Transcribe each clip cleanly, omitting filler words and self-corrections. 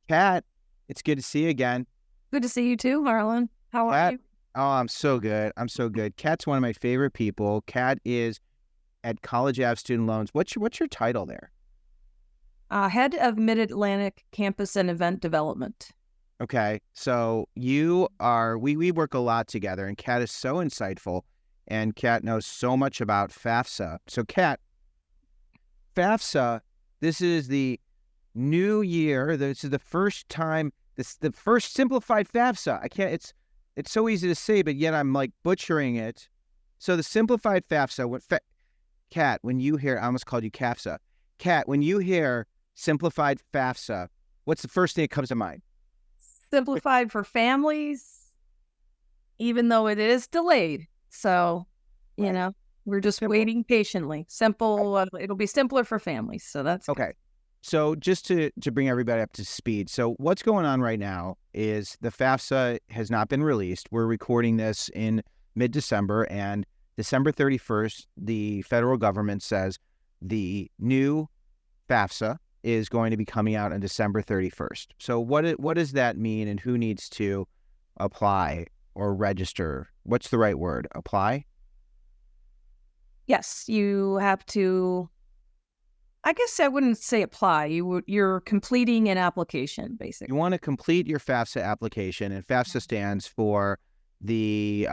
Kat, it's good to see you again. Good to see you too, Harlan. How are Kat, you? oh, I'm so good. I'm so good. Kat's one of my favorite people. Kat is at College Ave Student Loans. What's your title there? Head of Mid-Atlantic Campus and Event Development. Okay, so we work a lot together, and Kat is so insightful, and Kat knows so much about FAFSA. So Kat, FAFSA, this is the new year. This is the first time. This is the first simplified FAFSA. It's so easy to say, but yet I'm like butchering it. So the simplified FAFSA. Kat, when you hear, I almost called you CAFSA. Kat, when you hear simplified FAFSA, what's the first thing that comes to mind? Simplified for families, even though it is delayed. So, Right. we're just Simple. waiting patiently. Simple. It'll be simpler for families. So that's Okay. So just to bring everybody up to speed. So what's going on right now is the FAFSA has not been released. We're recording this in mid-December, and December 31st, the federal government says the new FAFSA is going to be coming out on December 31st. So what does that mean, and who needs to apply or register? What's the right word? Apply? Yes, you have to. I guess I wouldn't say apply. You're completing an application, basically. You want to complete your FAFSA application, and FAFSA stands for the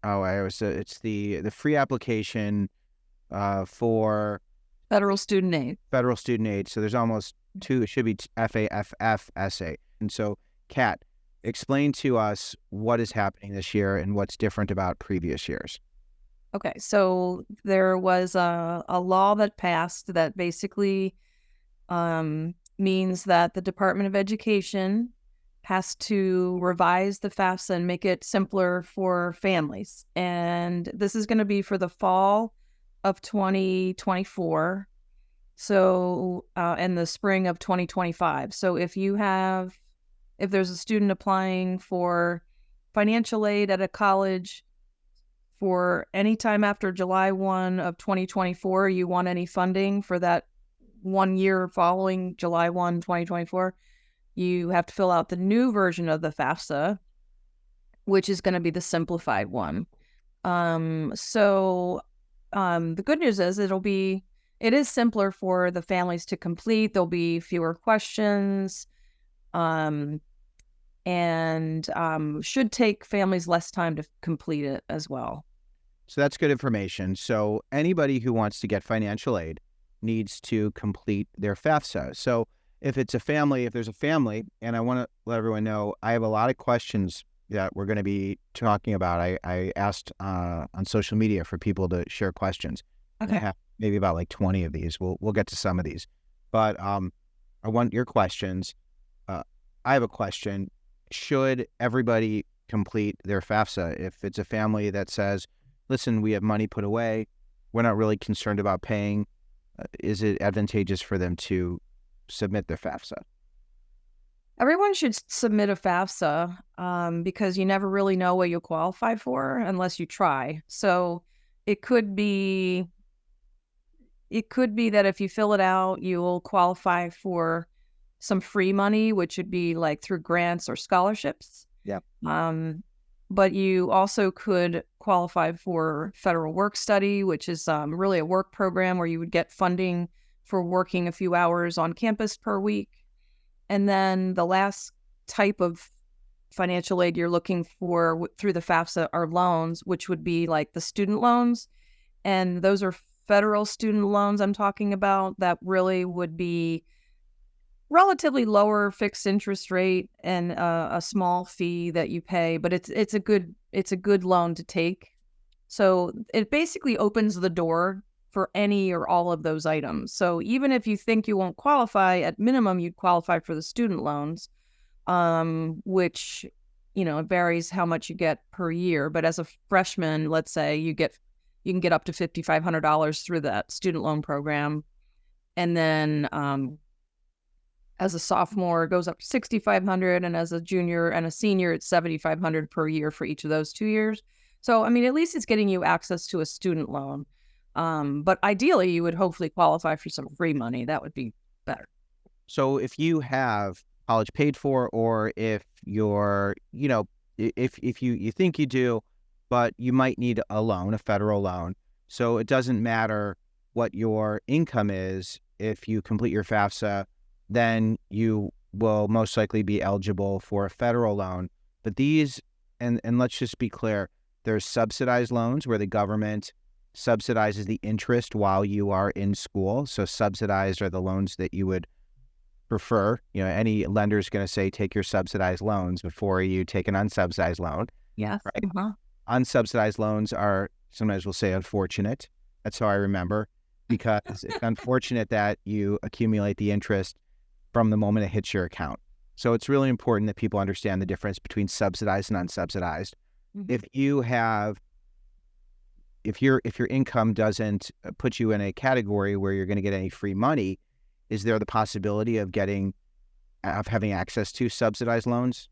it's the free application for Federal student aid. federal student aid. So there's almost two. It should be FAFSA. And so, Kat, explain to us what is happening this year and what's different about previous years. Okay, so there was a law that passed that basically means that the Department of Education has to revise the FAFSA and make it simpler for families. And this is going to be for the fall of 2024. So, and the spring of 2025. So if there's a student applying for financial aid at a college for any time after July 1 of 2024, you want any funding for that 1 year following July 1, 2024, you have to fill out the new version of the FAFSA, which is going to be the simplified one. The good news is it is simpler for the families to complete. There'll be fewer questions, and should take families less time to complete it as well. So that's good information. So anybody who wants to get financial aid needs to complete their FAFSA. So if there's a family, and I want to let everyone know, I have a lot of questions that we're going to be talking about. I asked on social media for people to share questions. Okay. I have maybe about like 20 of these. We'll get to some of these. But I want your questions. I have a question. Should everybody complete their FAFSA? If it's a family that says, listen, we have money put away, we're not really concerned about paying, is it advantageous for them to submit their FAFSA? Everyone should submit a FAFSA because you never really know what you'll qualify for unless you try. So it could be that if you fill it out, you'll qualify for some free money, which would be like through grants or scholarships. Yeah. But you also could qualify for federal work study, which is really a work program where you would get funding for working a few hours on campus per week. And then the last type of financial aid you're looking for through the FAFSA are loans, which would be like the student loans. And those are federal student loans I'm talking about that really would be relatively lower fixed interest rate and a small fee that you pay, but it's a good loan to take. So it basically opens the door for any or all of those items. So even if you think you won't qualify, at minimum you'd qualify for the student loans, which it varies how much you get per year. But as a freshman, let's say you can get up to $5,500 through that student loan program, and then as a sophomore, it goes up to $6,500, and as a junior and a senior, it's $7,500 per year for each of those 2 years. So, at least it's getting you access to a student loan. But ideally, you would hopefully qualify for some free money. That would be better. So if you have college paid for, or if you're, if you think you do, but you might need a loan, a federal loan. So it doesn't matter what your income is. If you complete your FAFSA, then you will most likely be eligible for a federal loan. But these, and let's just be clear, there's subsidized loans where the government subsidizes the interest while you are in school. So subsidized are the loans that you would prefer. Any lender is going to say, take your subsidized loans before you take an unsubsidized loan. Yes. Right? Uh-huh. Unsubsidized loans are, sometimes we'll say, unfortunate. That's how I remember, because it's unfortunate that you accumulate the interest from the moment it hits your account. So it's really important that people understand the difference between subsidized and unsubsidized. Mm-hmm. If your income doesn't put you in a category where you're going to get any free money, is there the possibility of having access to subsidized loans?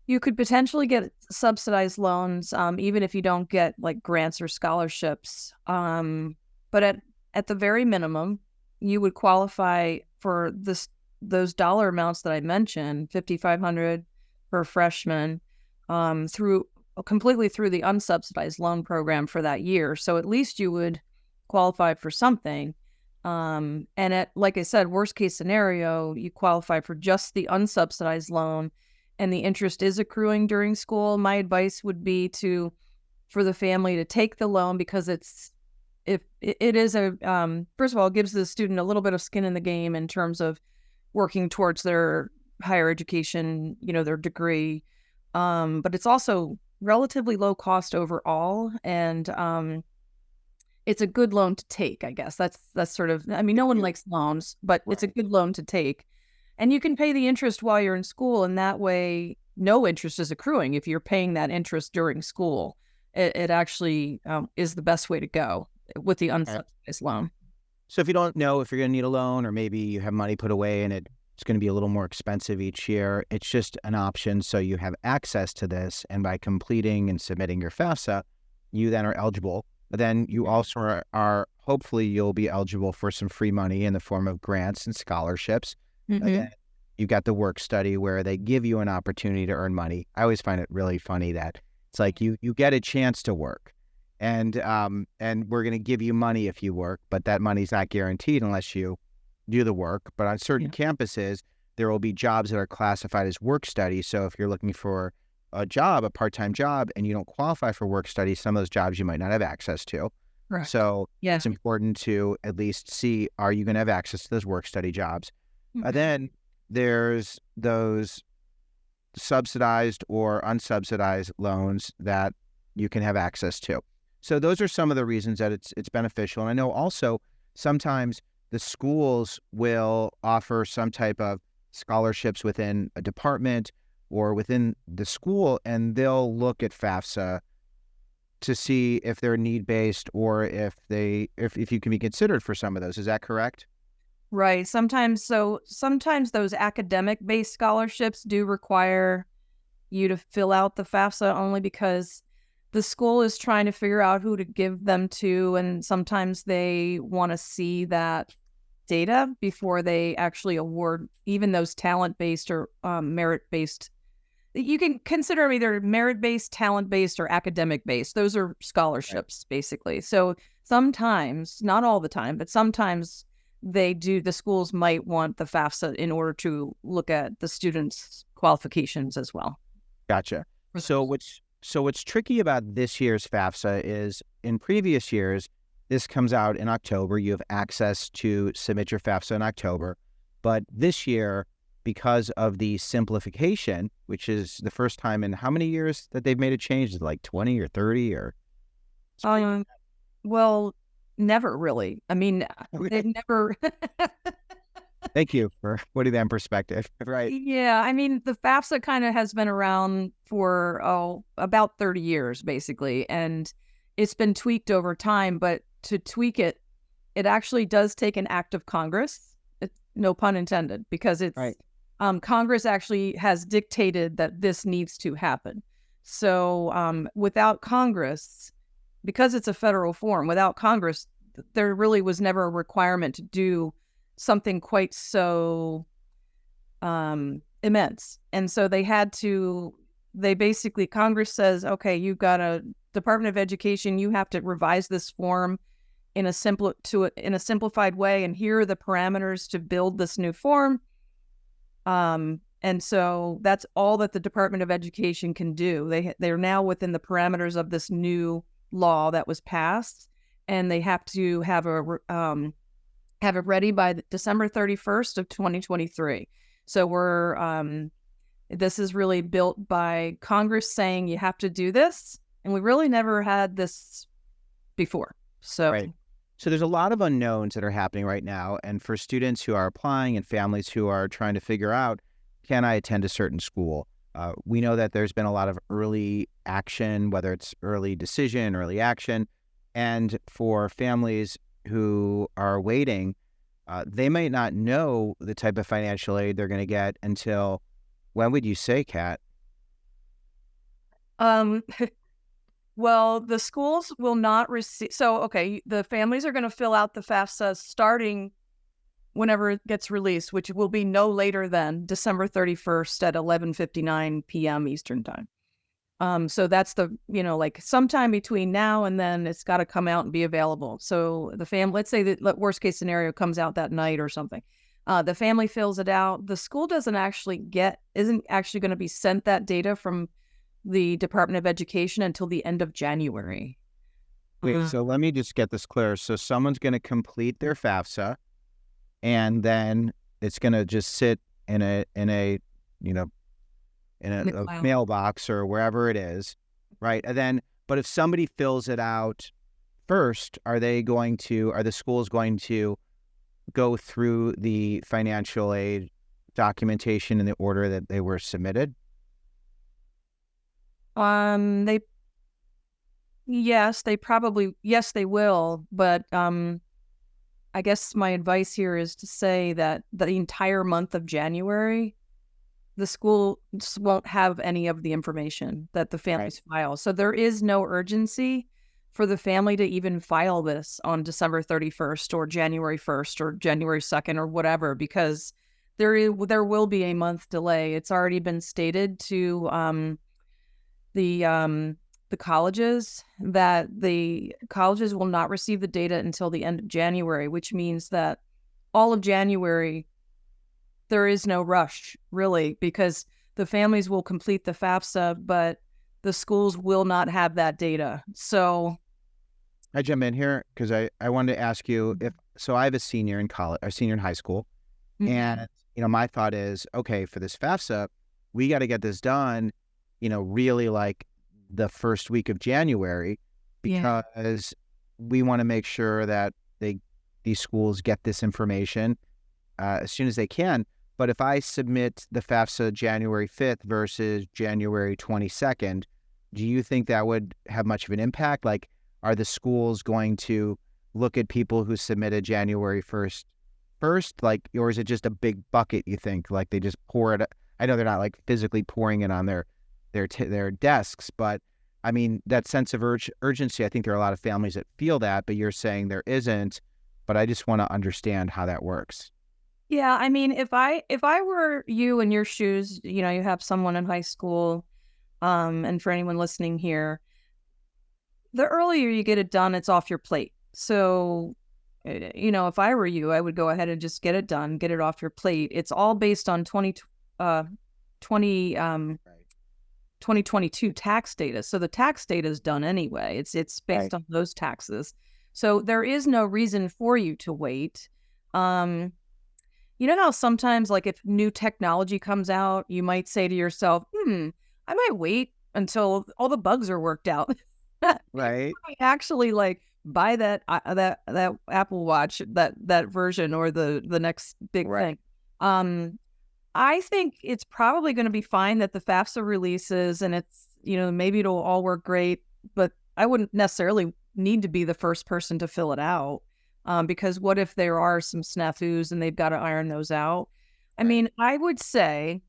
You could potentially get subsidized loans, even if you don't get like grants or scholarships. But at the very minimum, you would qualify for those dollar amounts that I mentioned, $5,500 per freshman, completely through the unsubsidized loan program for that year. So at least you would qualify for something. And like I said, worst case scenario, you qualify for just the unsubsidized loan and the interest is accruing during school. My advice would be for the family to take the loan, because first of all, it gives the student a little bit of skin in the game in terms of working towards their higher education, their degree. But it's also relatively low cost overall. And it's a good loan to take, I guess. That's sort of, no one likes loans, but It's a good loan to take. And you can pay the interest while you're in school, and that way no interest is accruing. If you're paying that interest during school, it actually is the best way to go with the unsubsidized loan. So if you don't know if you're going to need a loan, or maybe you have money put away and it's going to be a little more expensive each year, it's just an option so you have access to this. And by completing and submitting your FAFSA, you then are eligible. But then you also are hopefully you'll be eligible for some free money in the form of grants and scholarships. Mm-hmm. You've got the work study where they give you an opportunity to earn money. I always find it really funny that it's like you get a chance to work, and we're going to give you money if you work, but that money's not guaranteed unless you do the work. But on certain campuses, there will be jobs that are classified as work study. So if you're looking for a part-time job, and you don't qualify for work study, some of those jobs you might not have access to. Correct. So it's important to at least see, are you going to have access to those work study jobs? Mm-hmm. Then there's those subsidized or unsubsidized loans that you can have access to. So those are some of the reasons that it's beneficial. And I know also sometimes the schools will offer some type of scholarships within a department or within the school, and they'll look at FAFSA to see if they're need-based or if you can be considered for some of those. Is that correct? Right. Sometimes those academic-based scholarships do require you to fill out the FAFSA, only because the school is trying to figure out who to give them to, and sometimes they want to see that data before they actually award even those talent-based or merit-based. You can consider them either merit-based, talent-based, or academic-based. Those are scholarships, basically. So sometimes, not all the time, but sometimes the schools might want the FAFSA in order to look at the students' qualifications as well. Gotcha. So what's tricky about this year's FAFSA is, in previous years, this comes out in October. You have access to submit your FAFSA in October. But this year, because of the simplification, which is the first time in how many years that they've made a change? Is it like 20 or 30 or? Well, never really. They've never. Thank you for putting that in perspective. Right. Yeah. The FAFSA kind of has been around for about 30 years, basically. And it's been tweaked over time. But to tweak it, it actually does take an act of Congress. No pun intended, because it's right. Congress actually has dictated that this needs to happen. So without Congress, because it's a federal form, without Congress, there really was never a requirement to do something quite so immense. And so Congress says, okay, you've got a Department of Education, you have to revise this form in a simplified way, and here are the parameters to build this new form. And so that's all that the Department of Education can do. They're now within the parameters of this new law that was passed, and they have to have it ready by December 31st of 2023. So this is really built by Congress saying you have to do this, and we really never had this before. So. Right. So there's a lot of unknowns that are happening right now. And for students who are applying and families who are trying to figure out, can I attend a certain school? We know that there's been a lot of early action, whether it's early decision, early action. And for families who are waiting, they might not know the type of financial aid they're going to get until, when would you say, Kat? Well, the schools will not receive. So, okay, the families are going to fill out the FAFSA starting whenever it gets released, which will be no later than December 31st at 11:59 p.m. Eastern time. So that's sometime between now and then it's got to come out and be available. So let's say that worst case scenario comes out that night or something. The family fills it out. The school isn't actually going to be sent that data from the Department of Education until the end of January. Wait, so let me just get this clear. So someone's going to complete their FAFSA, and then it's going to just sit in a mailbox or wherever it is, right? And then, but if somebody fills it out first, are the schools going to go through the financial aid documentation in the order that they were submitted? They will, but I guess my advice here is to say that the entire month of January, the school just won't have any of the information that the families file. So there is no urgency for the family to even file this on December 31st or January 1st or January 2nd or whatever, because there will be a month delay. It's already been stated to the colleges that the colleges will not receive the data until the end of January, which means that all of January, there is no rush, really, because the families will complete the FAFSA, but the schools will not have that data. So I jump in here because I wanted to ask you I have a senior in college, a senior in high school. Mm-hmm. And, my thought is, okay, for this FAFSA, we got to get this done, really like the first week of January, because we want to make sure that these schools get this information as soon as they can. But if I submit the FAFSA January 5th versus January 22nd, do you think that would have much of an impact? Like, are the schools going to look at people who submitted January 1st first, like, or is it just a big bucket, you think? Like, they just pour it? I know they're not like physically pouring it on their desks, but I mean, that sense of urgency, I think there are a lot of families that feel that, but you're saying there isn't. But I just want to understand how that works. Yeah, I mean, if I were you in your shoes, you have someone in high school, and for anyone listening here, the earlier you get it done, it's off your plate. So, if I were you, I would go ahead and just get it done, get it off your plate. It's all based on 2022 tax data. So the tax data is done anyway. It's based on those taxes. So there is no reason for you to wait. You know how sometimes, like, if new technology comes out, you might say to yourself, I might wait until all the bugs are worked out. Right. I actually buy that Apple Watch, that version, or the next big thing. I think it's probably going to be fine that the FAFSA releases, and it's, maybe it'll all work great, but I wouldn't necessarily need to be the first person to fill it out, because what if there are some snafus and they've got to iron those out? I mean, I would say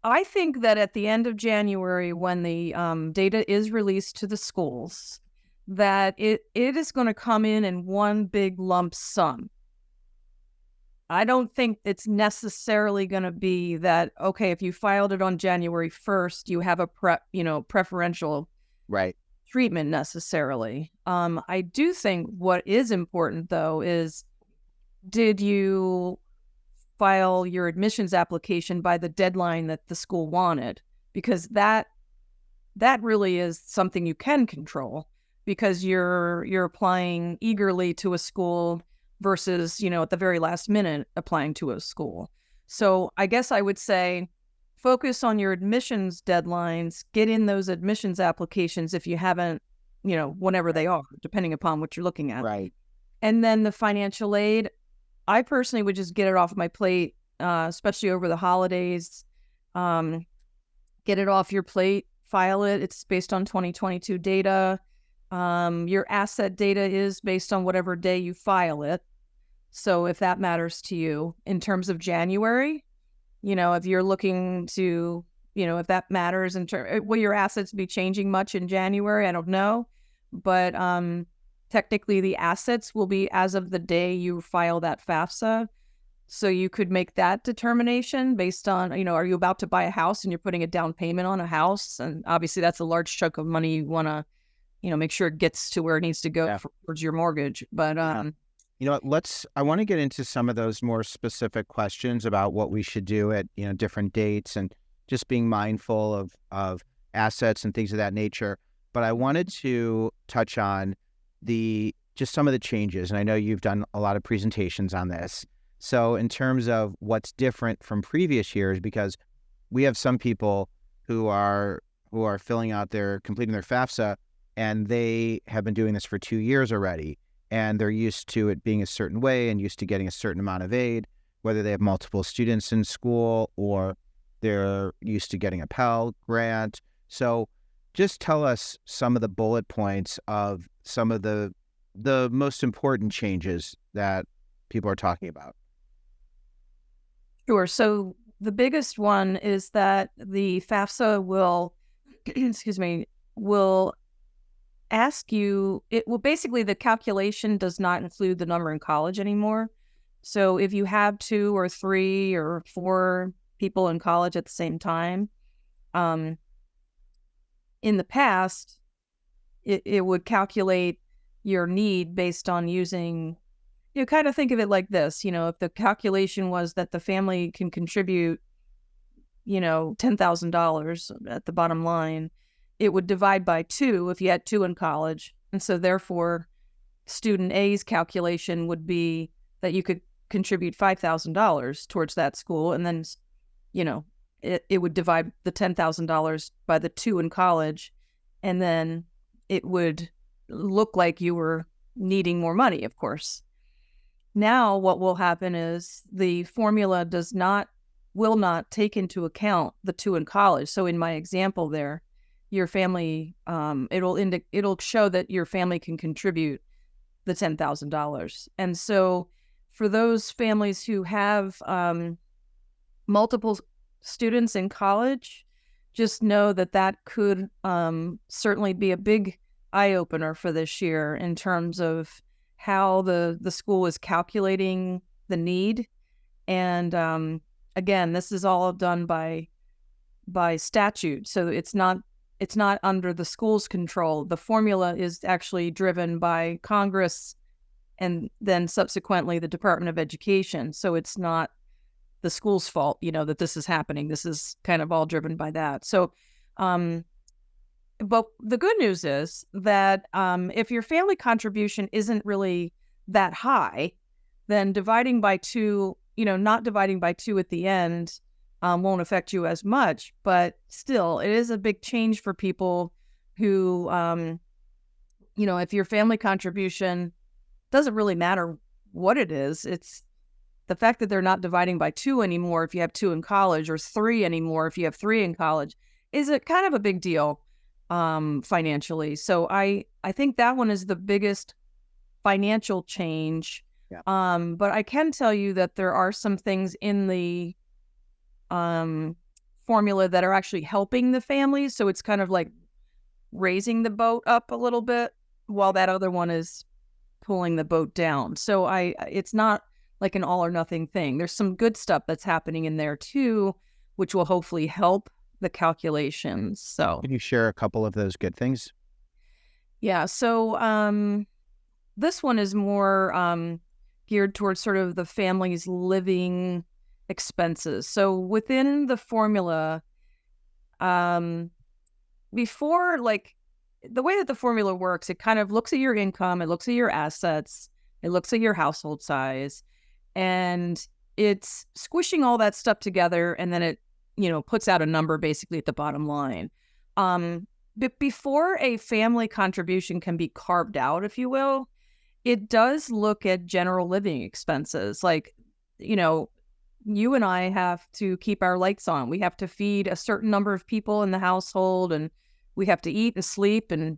I think that at the end of January, when the data is released to the schools, that it is going to come in one big lump sum. I don't think it's necessarily going to be that, okay, if you filed it on January 1st, you have a preferential Right. treatment necessarily. I do think what is important, though, is did you file your admissions application by the deadline that the school wanted? Because that really is something you can control, because you're applying eagerly to a school versus, at the very last minute applying to a school. So I guess I would say focus on your admissions deadlines, get in those admissions applications if you haven't, whenever they are, depending upon what you're looking at. Right. And then the financial aid, I personally would just get it off my plate, especially over the holidays. Get it off your plate, file it. It's based on 2022 data. Your asset data is based on whatever day you file it. So if that matters to you in terms of January, if you're looking to, if that matters will your assets be changing much in January? I don't know. But technically the assets will be as of the day you file that FAFSA. So you could make that determination based on, are you about to buy a house and you're putting a down payment on a house? And obviously that's a large chunk of money you want to, make sure it gets to where it needs to go towards your mortgage. But I want to get into some of those more specific questions about what we should do at, different dates and just being mindful of assets and things of that nature. But I wanted to touch on just some of the changes. And I know you've done a lot of presentations on this. So in terms of what's different from previous years, because we have some people who are completing their FAFSA, and they have been doing this for 2 years already. And they're used to it being a certain way and used to getting a certain amount of aid, whether they have multiple students in school or they're used to getting a Pell grant. So just tell us some of the bullet points of some of the most important changes that people are talking about. Sure. So the biggest one is that the FAFSA will, will ask you, basically the calculation does not include the number in college anymore. So if you have 2 or 3 or 4 people in college at the same time, in the past, it would calculate your need based on using, kind of think of it like this, if the calculation was that the family can contribute, $10,000 at the bottom line, it would divide by 2 if you had 2 in college. And so therefore, student A's calculation would be that you could contribute $5,000 towards that school. And then, it would divide the $10,000 by the 2 in college. And then it would look like you were needing more money, of course. Now what will happen is the formula will not take into account the 2 in college. So in my example there, your family, it'll show that your family can contribute the $10,000. And so for those families who have multiple students in college, just know that could certainly be a big eye-opener for this year in terms of how the school is calculating the need. And again, this is all done by statute. So it's not under the school's control. The formula is actually driven by Congress and then subsequently the Department of Education. So it's not the school's fault, that this is happening. This is kind of all driven by that. So, but the good news is that if your family contribution isn't really that high, then dividing by 2, not dividing by 2 at the end won't affect you as much. But still, it is a big change for people who, if your family contribution doesn't really matter what it is, it's the fact that they're not dividing by 2 anymore if you have 2 in college, or 3 anymore if you have 3 in college, is a kind of a big deal financially. So I think that one is the biggest financial change. Yeah. But I can tell you that there are some things in the formula that are actually helping the families. So it's kind of like raising the boat up a little bit while that other one is pulling the boat down. So it's not like an all or nothing thing. There's some good stuff that's happening in there too, which will hopefully help the calculations. So Can you share a couple of those good things? yeah, so this one is more geared towards sort of the family's living expenses. So within the formula, before, like, the way that the formula works, it kind of looks at your income, it looks at your assets, it looks at your household size, and it's squishing all that stuff together, and then it, puts out a number basically at the bottom line. But before a family contribution can be carved out, if you will, it does look at general living expenses. Like, you and I have to keep our lights on. We have to feed a certain number of people in the household, and we have to eat and sleep and,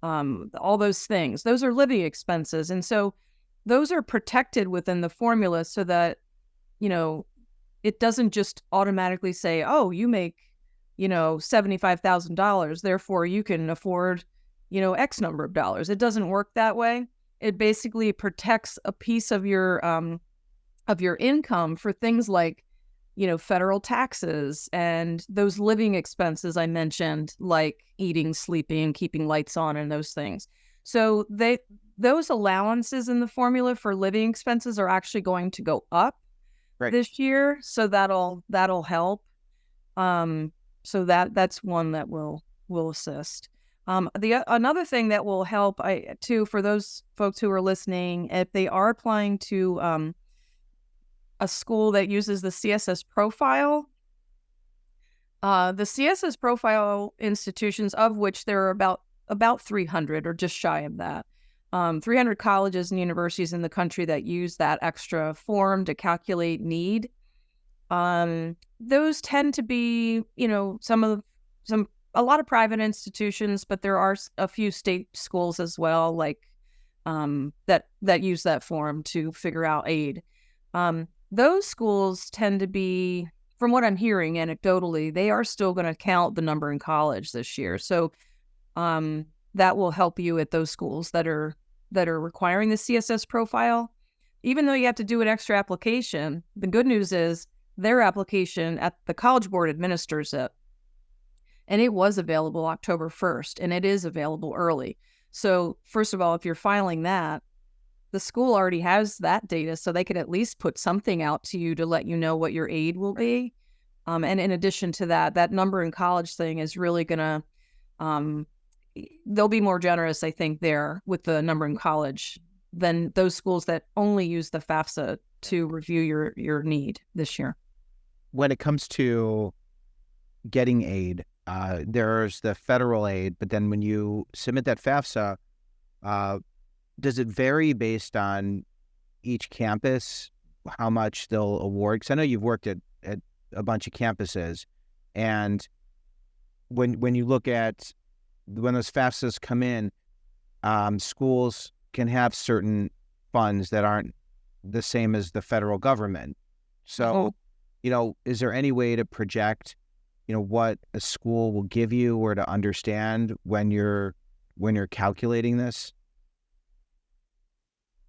all those things. Those are living expenses. And so those are protected within the formula so that, it doesn't just automatically say, oh, you make, $75,000, therefore you can afford, X number of dollars. It doesn't work that way. It basically protects a piece of your income for things like, federal taxes and those living expenses I mentioned, like eating, sleeping, keeping lights on, and those things. So those allowances in the formula for living expenses are actually going to go up this year. So that'll help. So that's one that will assist. Another thing that will help too, for those folks who are listening, if they are applying to a school that uses the CSS profile, the CSS profile institutions, of which there are about 300 or just shy of that, 300 colleges and universities in the country that use that extra form to calculate need. Those tend to be, a lot of private institutions, but there are a few state schools as well, like that use that form to figure out aid. Those schools tend to be, from what I'm hearing anecdotally, they are still going to count the number in college this year. So that will help you at those schools that are requiring the CSS profile. Even though you have to do an extra application, the good news is their application at the College Board administers it. And it was available October 1st, and it is available early. So first of all, if you're filing that, the school already has that data, so they could at least put something out to you to let you know what your aid will be. And in addition to that, that number in college thing is really going to, they'll be more generous, I think, there with the number in college than those schools that only use the FAFSA to review your need this year. When it comes to getting aid, there's the federal aid, but then when you submit that FAFSA, does it vary based on each campus, how much they'll award? Because I know you've worked at a bunch of campuses, and when you look at when those FAFSAs come in, schools can have certain funds that aren't the same as the federal government. So, is there any way to project, what a school will give you or to understand when you're calculating this?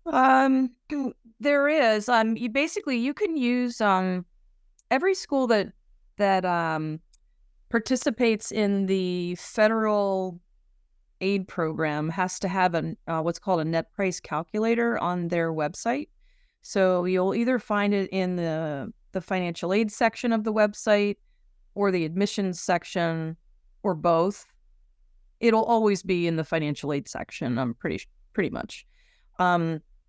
There is. You can use every school that participates in the federal aid program has to have what's called a net price calculator on their website. So you'll either find it in the financial aid section of the website or the admissions section, or both. It'll always be in the financial aid section, pretty much.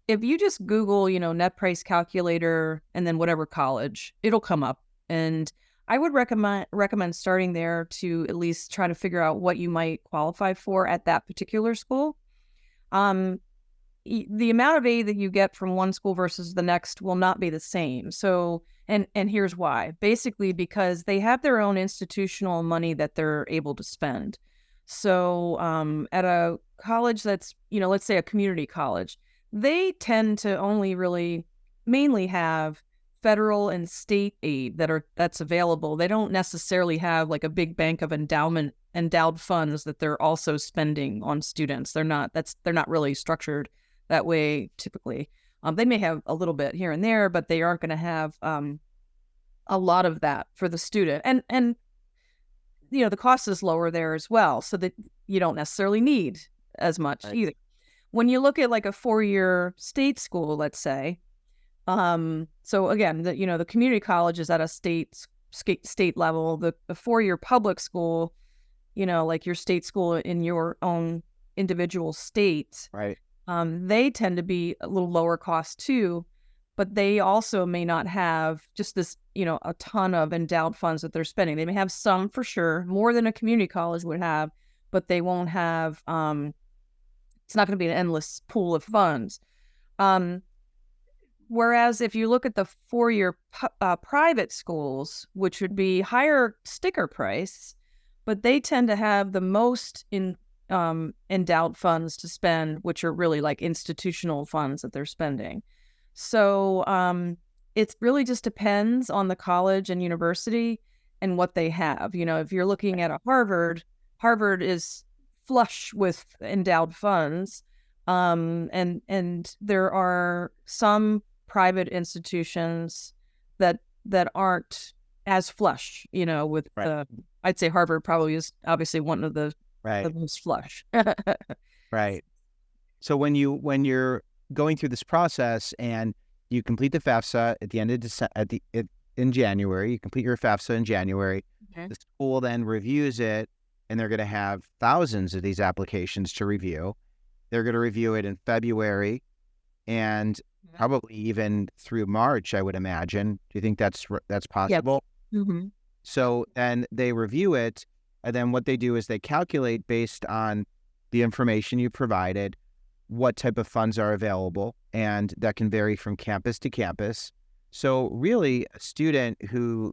If you just Google, net price calculator and then whatever college, it'll come up. And I would recommend starting there to at least try to figure out what you might qualify for at that particular school. The amount of aid that you get from one school versus the next will not be the same. So, and here's why. Basically, because they have their own institutional money that they're able to spend. So at a college that's, let's say a community college, they tend to only really mainly have federal and state aid that's available. They don't necessarily have like a big bank of endowed funds that they're also spending on students. They're not really structured that way typically. They may have a little bit here and there, but they aren't going to have a lot of that for the student. And the cost is lower there as well, so that you don't necessarily need as much either. When you look at like a 4-year state school, let's say, so again, the community college is at a state level. The 4-year public school, like your state school in your own individual state, Right. They tend to be a little lower cost too, but they also may not have just this, a ton of endowed funds that they're spending. They may have some for sure, more than a community college would have, but they won't have, it's not going to be an endless pool of funds. Whereas if you look at the 4-year private schools, which would be higher sticker price, but they tend to have the most endowed funds to spend, which are really like institutional funds that they're spending. So it really just depends on the college and university and what they have. If you're looking at a Harvard is flush with endowed funds. And there are some private institutions that aren't as flush, with I'd say Harvard probably is obviously one of the most flush. Right. So when you're going through this process and you complete the FAFSA at the end of in January, you complete your FAFSA in January, the school then reviews it, and they're going to have thousands of these applications to review. They're going to review it in February and probably even through March, I would imagine. Do you think that's possible? Yep. Mm-hmm. So then they review it, and then what they do is they calculate based on the information you provided what type of funds are available, and that can vary from campus to campus. So really, a student who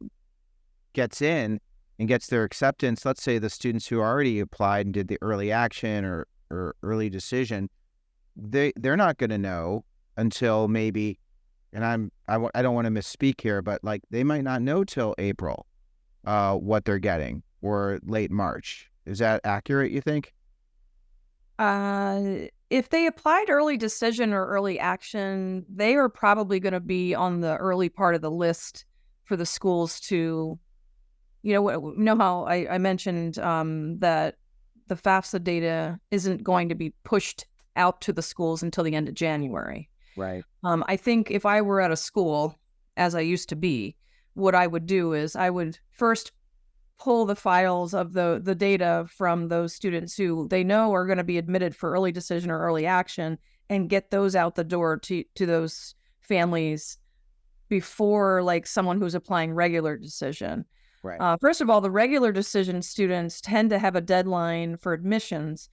gets in and gets their acceptance, let's say the students who already applied and did the early action or early decision, they're not going to know until maybe, and I don't want to misspeak here, but like they might not know till April what they're getting, or late March. Is that accurate, you think? If they applied early decision or early action, they are probably going to be on the early part of the list for the schools to, how I mentioned that the FAFSA data isn't going to be pushed out to the schools until the end of January. Right. I think if I were at a school, as I used to be, what I would do is I would first pull the files of the data from those students who they know are going to be admitted for early decision or early action, and get those out the door to those families before like someone who's applying regular decision. Right. First of all, the regular decision students tend to have a deadline for admissions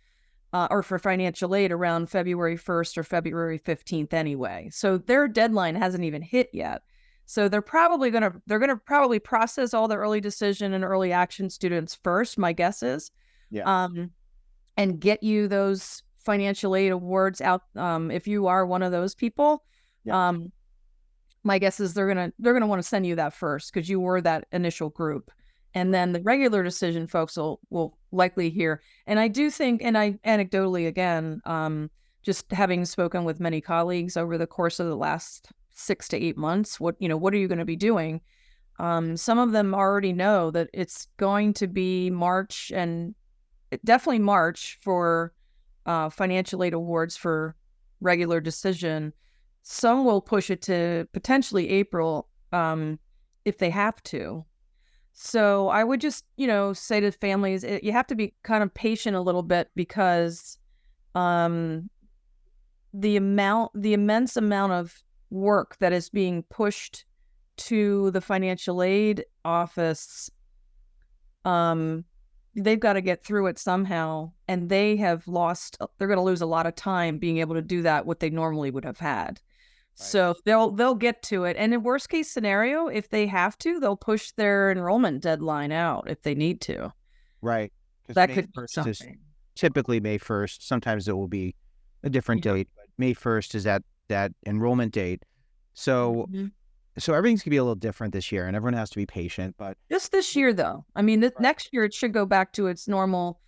or for financial aid around February 1st or February 15th anyway. So their deadline hasn't even hit yet. So they're going to process all the early decision and early action students first, my guess is, and get you those financial aid awards out. If you are one of those people, my guess is they're going to want to send you that first because you were that initial group. And then the regular decision folks will likely hear. And I do think, and I anecdotally, again, just having spoken with many colleagues over the course of the last 6 to 8 months, what are you going to be doing? Some of them already know that it's going to be March, and definitely March for financial aid awards for regular decision. Some will push it to potentially April if they have to. So I would just, say to families, you have to be kind of patient a little bit, because the immense amount of work that is being pushed to the financial aid office, they've got to get through it somehow, and they're going to lose a lot of time being able to do that what they normally would have had. Right. So they'll get to it, and in worst case scenario, if they have to, they'll push their enrollment deadline out if they need to. Right. That could be something. Typically May 1st. Sometimes it will be a different date, but May 1st is that enrollment date. So so everything's gonna be a little different this year, and everyone has to be patient. But just this year, though, I mean, next year it should go back to its normal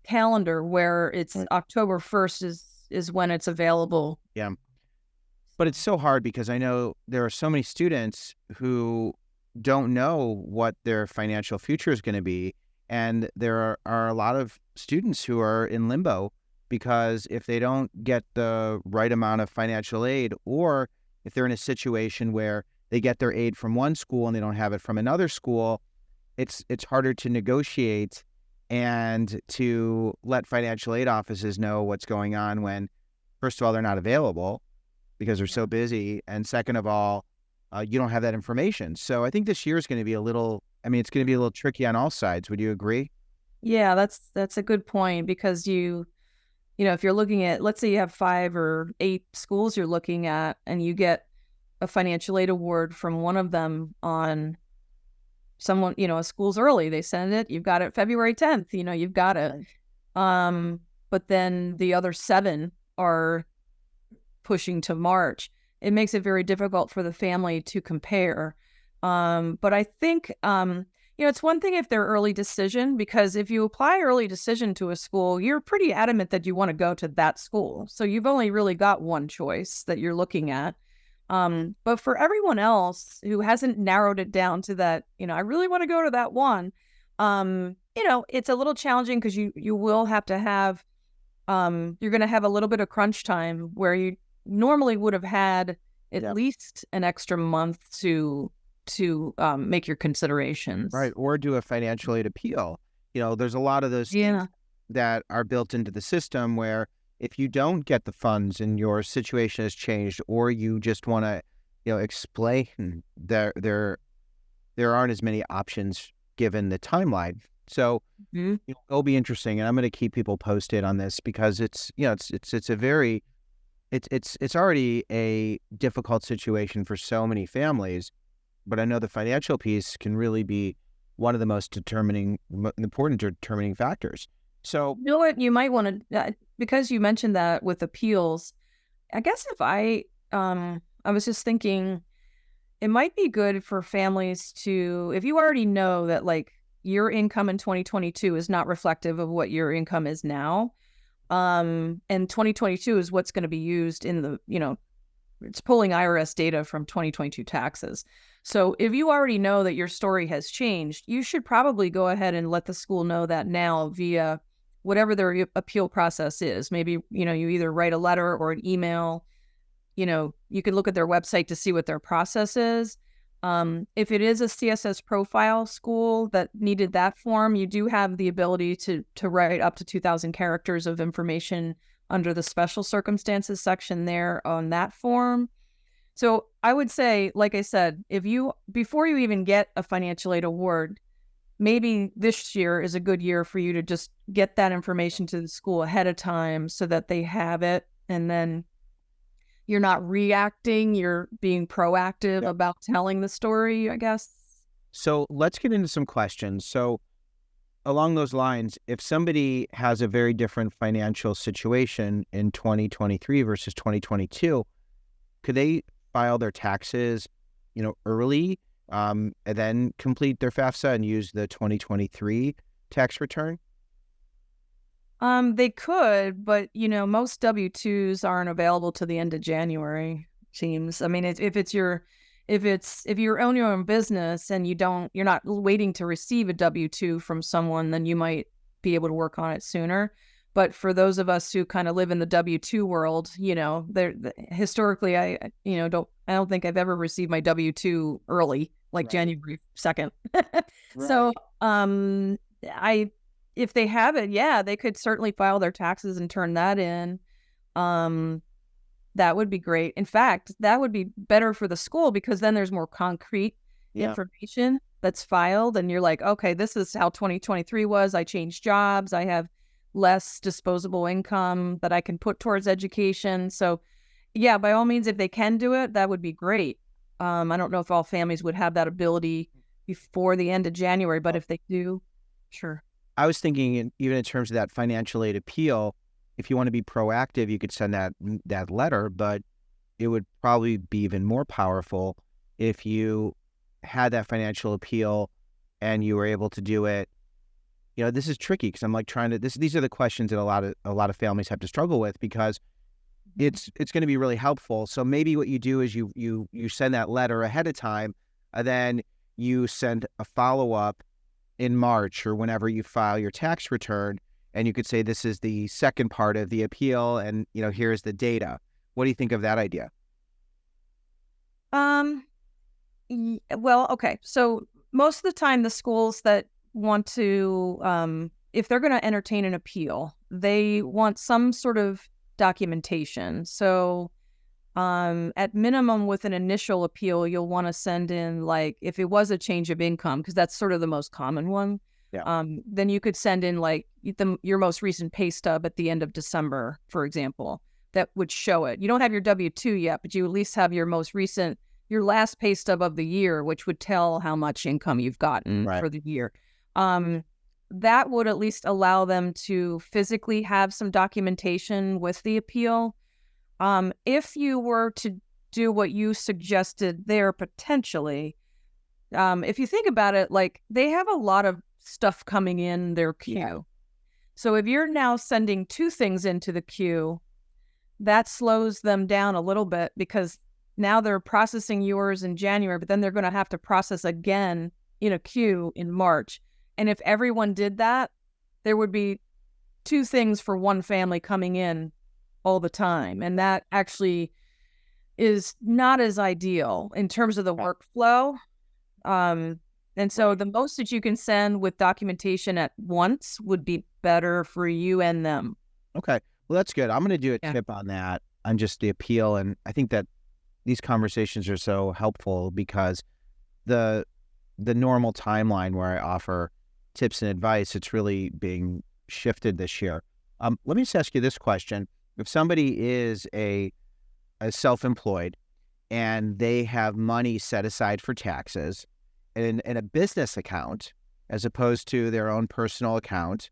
calendar, where it's October 1st is when it's available. Yeah. But it's so hard because I know there are so many students who don't know what their financial future is going to be. And there are a lot of students who are in limbo because if they don't get the right amount of financial aid, or if they're in a situation where they get their aid from one school and they don't have it from another school, it's harder to negotiate and to let financial aid offices know what's going on when, first of all, they're not available because they're so busy. And second of all, you don't have that information. So I think this year is going to be it's going to be a little tricky on all sides. Would you agree? Yeah, that's a good point, because if you're looking at, let's say you have 5 or 8 schools you're looking at, and you get a financial aid award from one of them on someone, a school's early, they send it, you've got it February 10th, you've got it. But then the other 7 are pushing to March. It makes it very difficult for the family to compare. But I think, it's one thing if they're early decision, because if you apply early decision to a school, you're pretty adamant that you want to go to that school. So you've only really got one choice that you're looking at. But for everyone else who hasn't narrowed it down to that, I really want to go to that one, it's a little challenging because you will have to have, you're going to have a little bit of crunch time where you normally would have had at least an extra month to make your considerations. Right. Or do a financial aid appeal. There's a lot of those things that are built into the system where if you don't get the funds and your situation has changed, or you just want to, explain, there aren't as many options given the timeline. So it'll be interesting, and I'm going to keep people posted on this because it's already a difficult situation for so many families. But I know the financial piece can really be one of the most important determining factors. So, what you might want to, because you mentioned that with appeals, I guess if I was just thinking, it might be good for families to, if you already know that like your income in 2022 is not reflective of what your income is now, and 2022 is what's going to be used in the, it's pulling IRS data from 2022 taxes. So if you already know that your story has changed, you should probably go ahead and let the school know that now via whatever their appeal process is. Maybe, you either write a letter or an email. You can look at their website to see what their process is. If it is a CSS profile school that needed that form, you do have the ability to write up to 2,000 characters of information under the special circumstances section there on that form. So I would say, like I said, before you even get a financial aid award, maybe this year is a good year for you to just get that information to the school ahead of time so that they have it. And then you're not reacting, you're being proactive about telling the story, I guess. So let's get into some questions. So along those lines, if somebody has a very different financial situation in 2023 versus 2022, could they file their taxes, early, and then complete their FAFSA and use the 2023 tax return? They could, but most W-2s aren't available to the end of January. Seems. I mean, if you own your own business and you're not waiting to receive a W-2 from someone, then you might be able to work on it sooner. But for those of us who kind of live in the W-2 world, historically, I don't think I've ever received my W-2 early, like January 2nd. So, if they have it, they could certainly file their taxes and turn that in. That would be great. In fact, that would be better for the school because then there's more concrete information that's filed, and you're like, okay, this is how 2023 was. I changed jobs. I have less disposable income that I can put towards education. So by all means, if they can do it, that would be great. I don't know if all families would have that ability before the end of January, but if they do, sure. I was thinking even in terms of that financial aid appeal, if you want to be proactive, you could send that letter, but it would probably be even more powerful if you had that financial appeal and you were able to do it. This is tricky because I'm like these are the questions that a lot of families have to struggle with, because it's going to be really helpful. So maybe what you do is you send that letter ahead of time, and then you send a follow-up in March or whenever you file your tax return, and you could say, this is the second part of the appeal, and here's the data. What do you think of that idea? Well, okay. So most of the time, the schools that want to, if they're going to entertain an appeal, they want some sort of documentation. So at minimum, with an initial appeal, you'll want to send in, like, if it was a change of income, because that's sort of the most common one. Yeah. Then you could send in like your most recent pay stub at the end of December, for example, that would show it. You don't have your W-2 yet, but you at least have your last pay stub of the year, which would tell how much income you've gotten for the year. That would at least allow them to physically have some documentation with the appeal. If you were to do what you suggested there, potentially, if you think about it, like, they have a lot of stuff coming in their queue. Yeah. So if you're now sending 2 things into the queue, that slows them down a little bit, because now they're processing yours in January, but then they're going to have to process again in a queue in March. And if everyone did that, there would be 2 things for one family coming in all the time. And that actually is not as ideal in terms of the workflow. And so the most that you can send with documentation at once would be better for you and them. Okay. Well, that's good. I'm going to do a tip on that, on just the appeal. And I think that these conversations are so helpful, because the normal timeline where I offer tips and advice, it's really being shifted this year. Let me just ask you this question. If somebody is a self-employed and they have money set aside for taxes in a business account as opposed to their own personal account,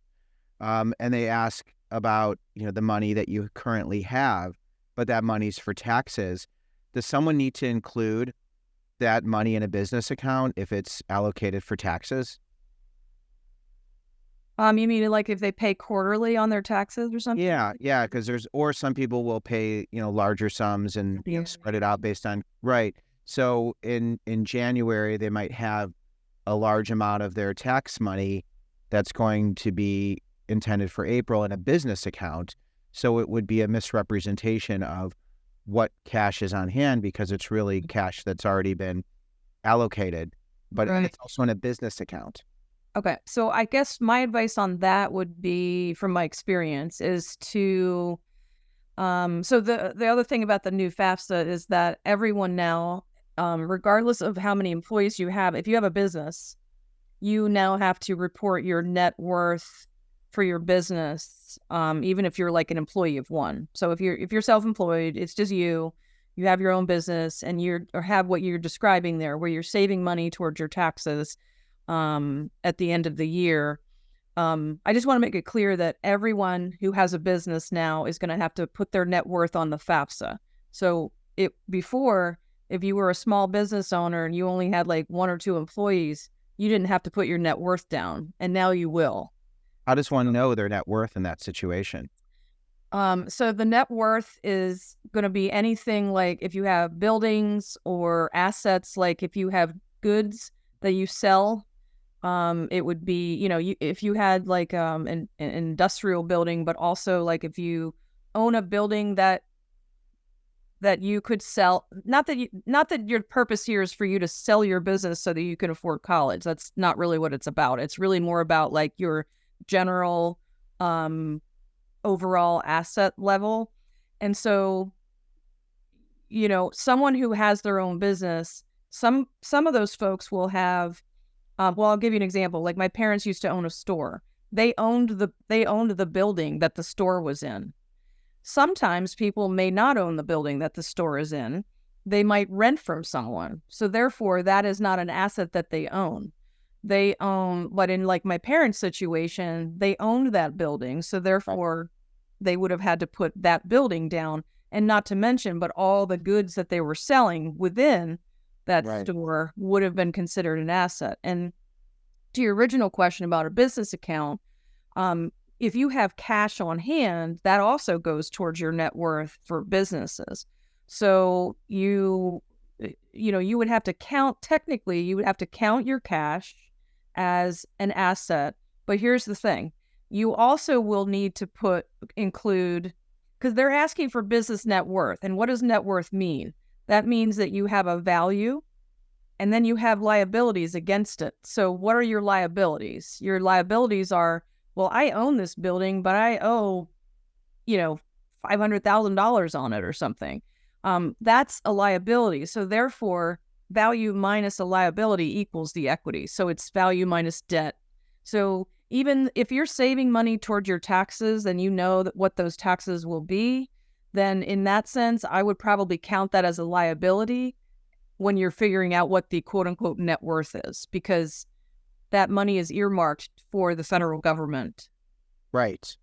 and they ask about the money that you currently have, but that money's for taxes, does someone need to include that money in a business account if it's allocated for taxes? You mean like if they pay quarterly on their taxes or something? Yeah, because or some people will pay larger sums and spread it out based on, right. So in January, they might have a large amount of their tax money that's going to be intended for April in a business account. So it would be a misrepresentation of what cash is on hand, because it's really cash that's already been allocated, but it's also in a business account. Okay. So I guess my advice on that would be, from my experience, is to, so the other thing about the new FAFSA is that everyone now, regardless of how many employees you have, if you have a business, you now have to report your net worth for your business, even if you're like an employee of one. So if you're self-employed, it's just you have your own business, and or have what you're describing there, where you're saving money towards your taxes at the end of the year. I just want to make it clear that everyone who has a business now is going to have to put their net worth on the FAFSA. So before, if you were a small business owner and you only had like 1 or 2 employees, you didn't have to put your net worth down, and now you will. How does one know their net worth in that situation? So the net worth is going to be anything like if you have buildings or assets, like if you have goods that you sell, it would be, if you had like an industrial building, but also like if you own a building that you could sell, not that your purpose here is for you to sell your business so that you can afford college. That's not really what it's about. It's really more about like your general overall asset level. And so, someone who has their own business, some of those folks will have, well, I'll give you an example. Like my parents used to own a store. They owned the building that the store was in. Sometimes people may not own the building that the store is in. They might rent from someone. So therefore, that is not an asset that they own. They own, but in like my parents' situation, they owned that building. So therefore, they would have had to put that building down, and not to mention, but all the goods that they were selling within that store would have been considered an asset. And to your original question about a business account, if you have cash on hand, that also goes towards your net worth for businesses. So you would have to technically, you would have to count your cash as an asset. But here's the thing. You also will need to include, because they're asking for business net worth. And what does net worth mean? That means that you have a value and then you have liabilities against it. So what are your liabilities? Your liabilities are, well, I own this building, but I owe, $500,000 on it or something. That's a liability. So therefore, value minus a liability equals the equity. So it's value minus debt. So even if you're saving money towards your taxes and you know that what those taxes will be, then in that sense, I would probably count that as a liability when you're figuring out what the quote unquote net worth is, because that money is earmarked for the federal government. Right.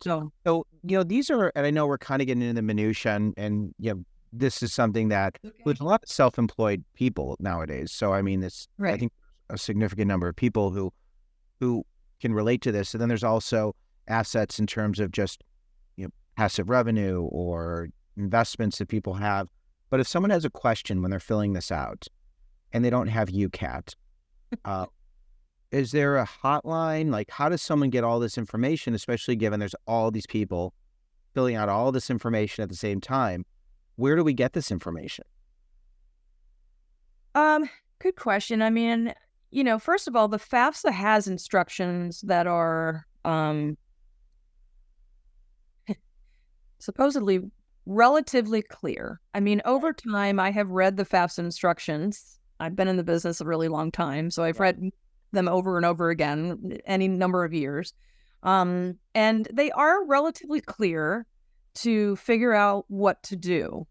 So, these are, and I know we're kind of getting into the minutia, and this is something that with a lot of self-employed people nowadays. So, I mean, I think a significant number of people who can relate to this. And then there's also assets in terms of just, passive revenue or investments that people have. But if someone has a question when they're filling this out and they don't have you, Kat, is there a hotline? Like, how does someone get all this information, especially given there's all these people filling out all this information at the same time? Where do we get this information? Good question. I mean, first of all, the FAFSA has instructions that are supposedly relatively clear. I mean, over time, I have read the FAFSA instructions. I've been in the business a really long time, so I've read them over and over again, any number of years. And they are relatively clear to figure out what to do.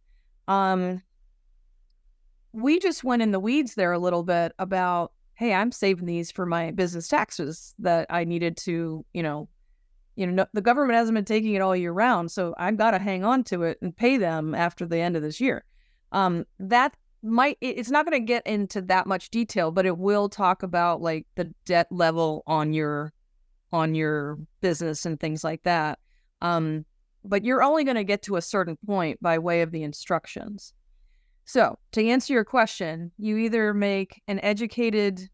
We just went in the weeds there a little bit about, hey, I'm saving these for my business taxes that I needed to, the government hasn't been taking it all year round, so I've got to hang on to it and pay them after the end of this year. It's not going to get into that much detail, but it will talk about like the debt level on your business and things like that. But you're only going to get to a certain point by way of the instructions. So to answer your question, you either make an educated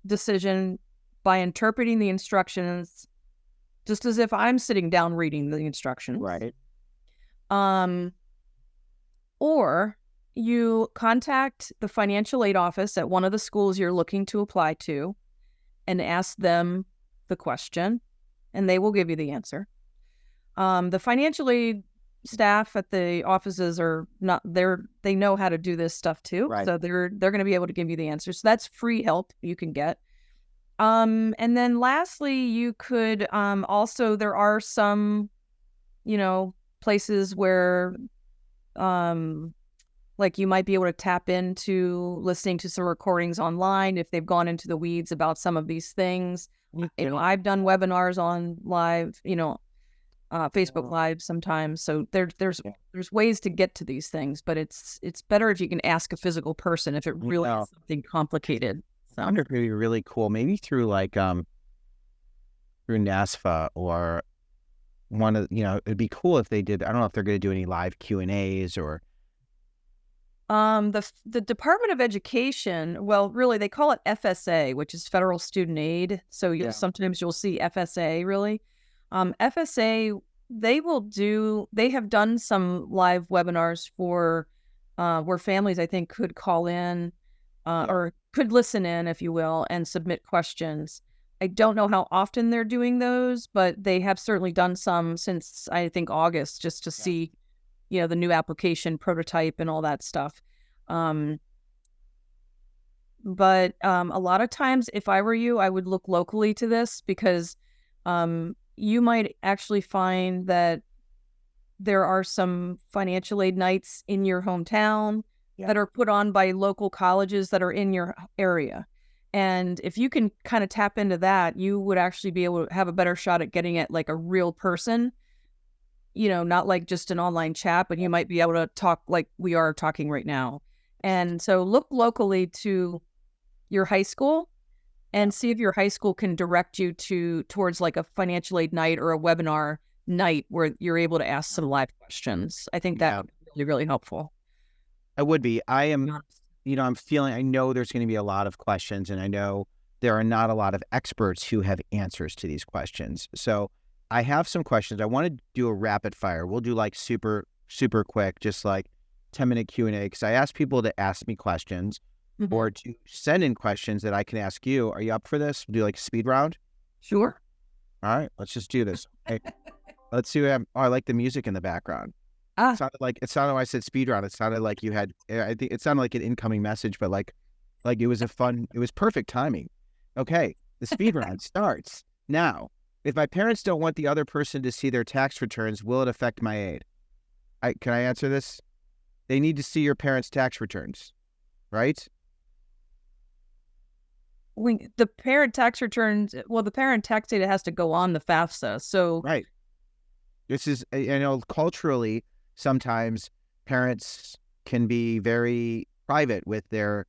decision by interpreting the instructions just as if I'm sitting down reading the instructions. Right. Or you contact the financial aid office at one of the schools you're looking to apply to and ask them the question, and they will give you the answer. The financial aid staff at the offices are not there. They know how to do this stuff too. Right. So they're going to be able to give you the answer. So that's free help you can get. And then lastly, you could, also, there are some, places where, like you might be able to tap into listening to some recordings online if they've gone into the weeds about some of these things. I've done webinars on live, Facebook Live sometimes. So there's ways to get to these things, but it's better if you can ask a physical person if it really is something complicated. So I wonder if it'd be really cool, maybe through through NASFA or one of, it'd be cool if they did. I don't know if they're going to do any live Q&As or. The Department of Education, well, really, they call it FSA, which is Federal Student Aid. So sometimes you'll see FSA, really. FSA, they have done some live webinars for where families, I think, could call in or could listen in, if you will, and submit questions. I don't know how often they're doing those, but they have certainly done some since, I think, August, just to see, the new application prototype and all that stuff. But a lot of times, if I were you, I would look locally to this because you might actually find that there are some financial aid nights in your hometown that are put on by local colleges that are in your area. And if you can kind of tap into that, you would actually be able to have a better shot at getting it like a real person, not like just an online chat, but you might be able to talk like we are talking right now. And so look locally to your high school and see if your high school can direct you towards like a financial aid night or a webinar night where you're able to ask some live questions. I think that would be really, really helpful. It would be. I am, I know there's going to be a lot of questions, and I know there are not a lot of experts who have answers to these questions. So I have some questions. I want to do a rapid fire. We'll do like super, super quick, just like 10-minute Q&A, because I ask people to ask me questions or to send in questions that I can ask you. Are you up for this? We'll do like a speed round? Sure. All right, let's just do this. Okay. Let's see. I like the music in the background. It sounded when I said speed round. It sounded like you had, I think it sounded like an incoming message, but like it was it was perfect timing. Okay. The speed round starts now. If my parents don't want the other person to see their tax returns, will it affect my aid? Can I answer this? They need to see your parents' tax returns, right? The parent tax returns, the parent tax data has to go on the FAFSA. So right. This is, culturally, sometimes parents can be very private with their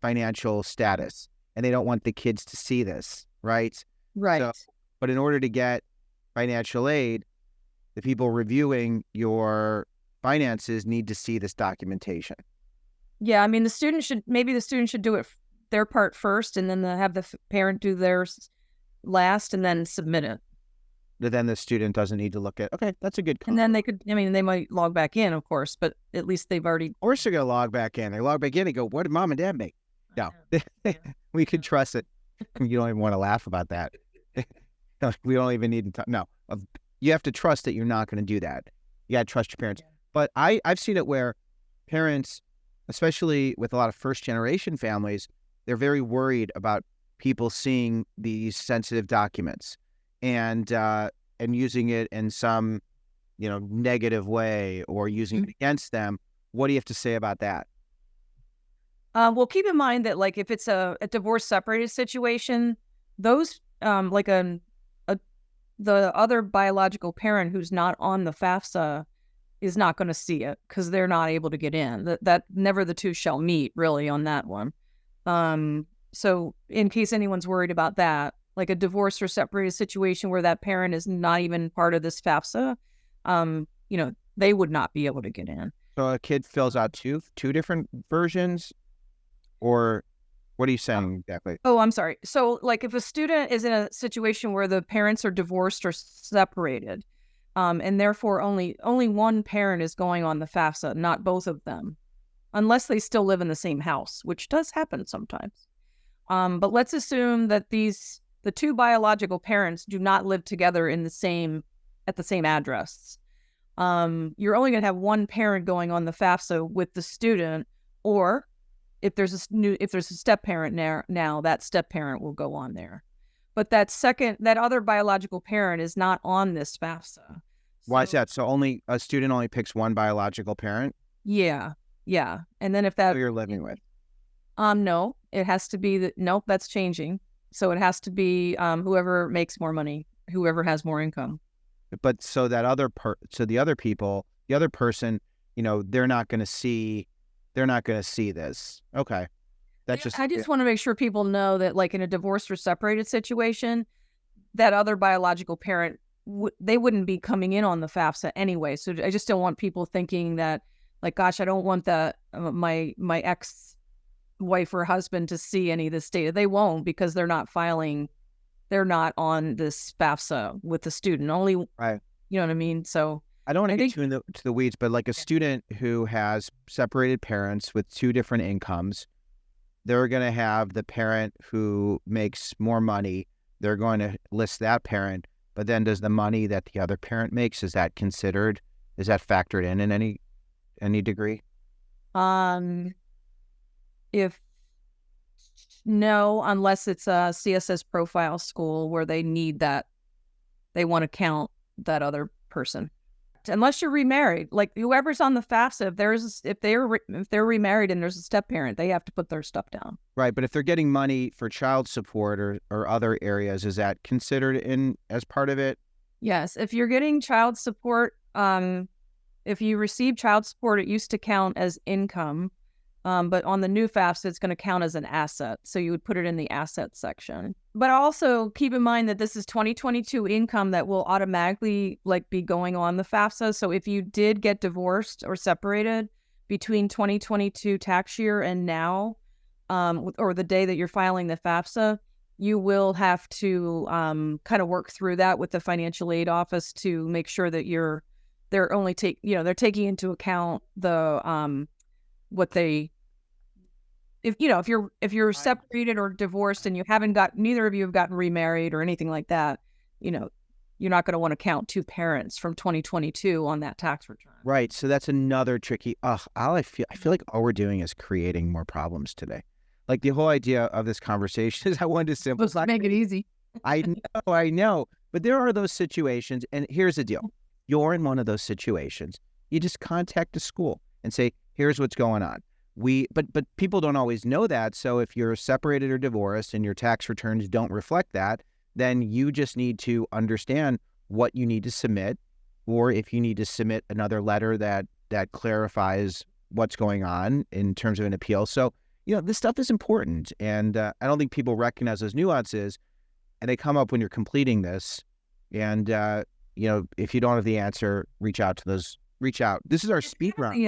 financial status, and they don't want the kids to see this, right? Right. So, but in order to get financial aid, the people reviewing your finances need to see this documentation. Yeah, I mean, the student should do it their part first, and then have the parent do theirs last, and then submit it. But then the student doesn't need to look at. Okay, that's a good call. And then they might log back in, of course, but at least they've already. Of course, they're gonna log back in. They log back in and go, "What did mom and dad make?" No, we could trust it. You don't even want to laugh about that. We don't even need to. No, you have to trust that you're not going to do that. You got to trust your parents. But I've seen it where parents, especially with a lot of first-generation families, they're very worried about people seeing these sensitive documents and using it in some, negative way or using it against them. What do you have to say about that? Well, keep in mind that like if it's a divorce separated situation, those the other biological parent who's not on the FAFSA is not going to see it because they're not able to get in. That never the two shall meet really on that one. So in case anyone's worried about that, like a divorce or separated situation where that parent is not even part of this FAFSA, they would not be able to get in. So a kid fills out two different versions, or what are you saying exactly? Oh, I'm sorry. So like if a student is in a situation where the parents are divorced or separated, and therefore only one parent is going on the FAFSA, not both of them, unless they still live in the same house, which does happen sometimes. But let's assume that the two biological parents do not live together at the same address. You're only going to have one parent going on the FAFSA with the student, or if there's a step parent now, that step parent will go on there. But that other biological parent is not on this FAFSA. Why is that? So a student only picks one biological parent? Yeah. And then if that who you're living with? No, it has to be nope, that's changing. So it has to be whoever makes more money, whoever has more income. But so that the other person, they're not going to see this. Okay. I just want to make sure people know that like in a divorced or separated situation, that other biological parent, they wouldn't be coming in on the FAFSA anyway. So I just don't want people thinking that like, gosh, I don't want my ex-wife or husband to see any of this data. They won't, because they're not on this FAFSA with the student. Only, right. You know what I mean? So I don't want to get too into the weeds, but like a student who has separated parents with two different incomes, they're going to have the parent who makes more money. They're going to list that parent, but then does the money that the other parent makes, is that factored in any degree? If no, unless it's a CSS profile school where they need that, they want to count that other person. Unless you're remarried, like whoever's on the FAFSA, if they're remarried and there's a step parent, they have to put their stuff down. Right, but if they're getting money for child support or other areas, is that considered in as part of it? Yes, if you're getting child support, if you receive child support, it used to count as income. But on the new FAFSA, it's going to count as an asset. So you would put it in the asset section. But also keep in mind that this is 2022 income that will automatically be going on the FAFSA. So if you did get divorced or separated between 2022 tax year and now, or the day that you're filing the FAFSA, you will have to kind of work through that with the financial aid office to make sure that they're taking into account the if you're separated or divorced and neither of you have gotten remarried or anything like that, you're not going to want to count two parents from 2022 on that tax return. Right. So that's another tricky. I feel like all we're doing is creating more problems today. Like the whole idea of this conversation is I wanted to simplify. Let's make it easy. I know. But there are those situations. And here's the deal. You're in one of those situations. You just contact the school and say, here's what's going on. But people don't always know that. So if you're separated or divorced and your tax returns don't reflect that, then you just need to understand what you need to submit, or if you need to submit another letter that clarifies what's going on in terms of an appeal. So, this stuff is important. And I don't think people recognize those nuances, and they come up when you're completing this. And, if you don't have the answer, reach out. This is our speed round.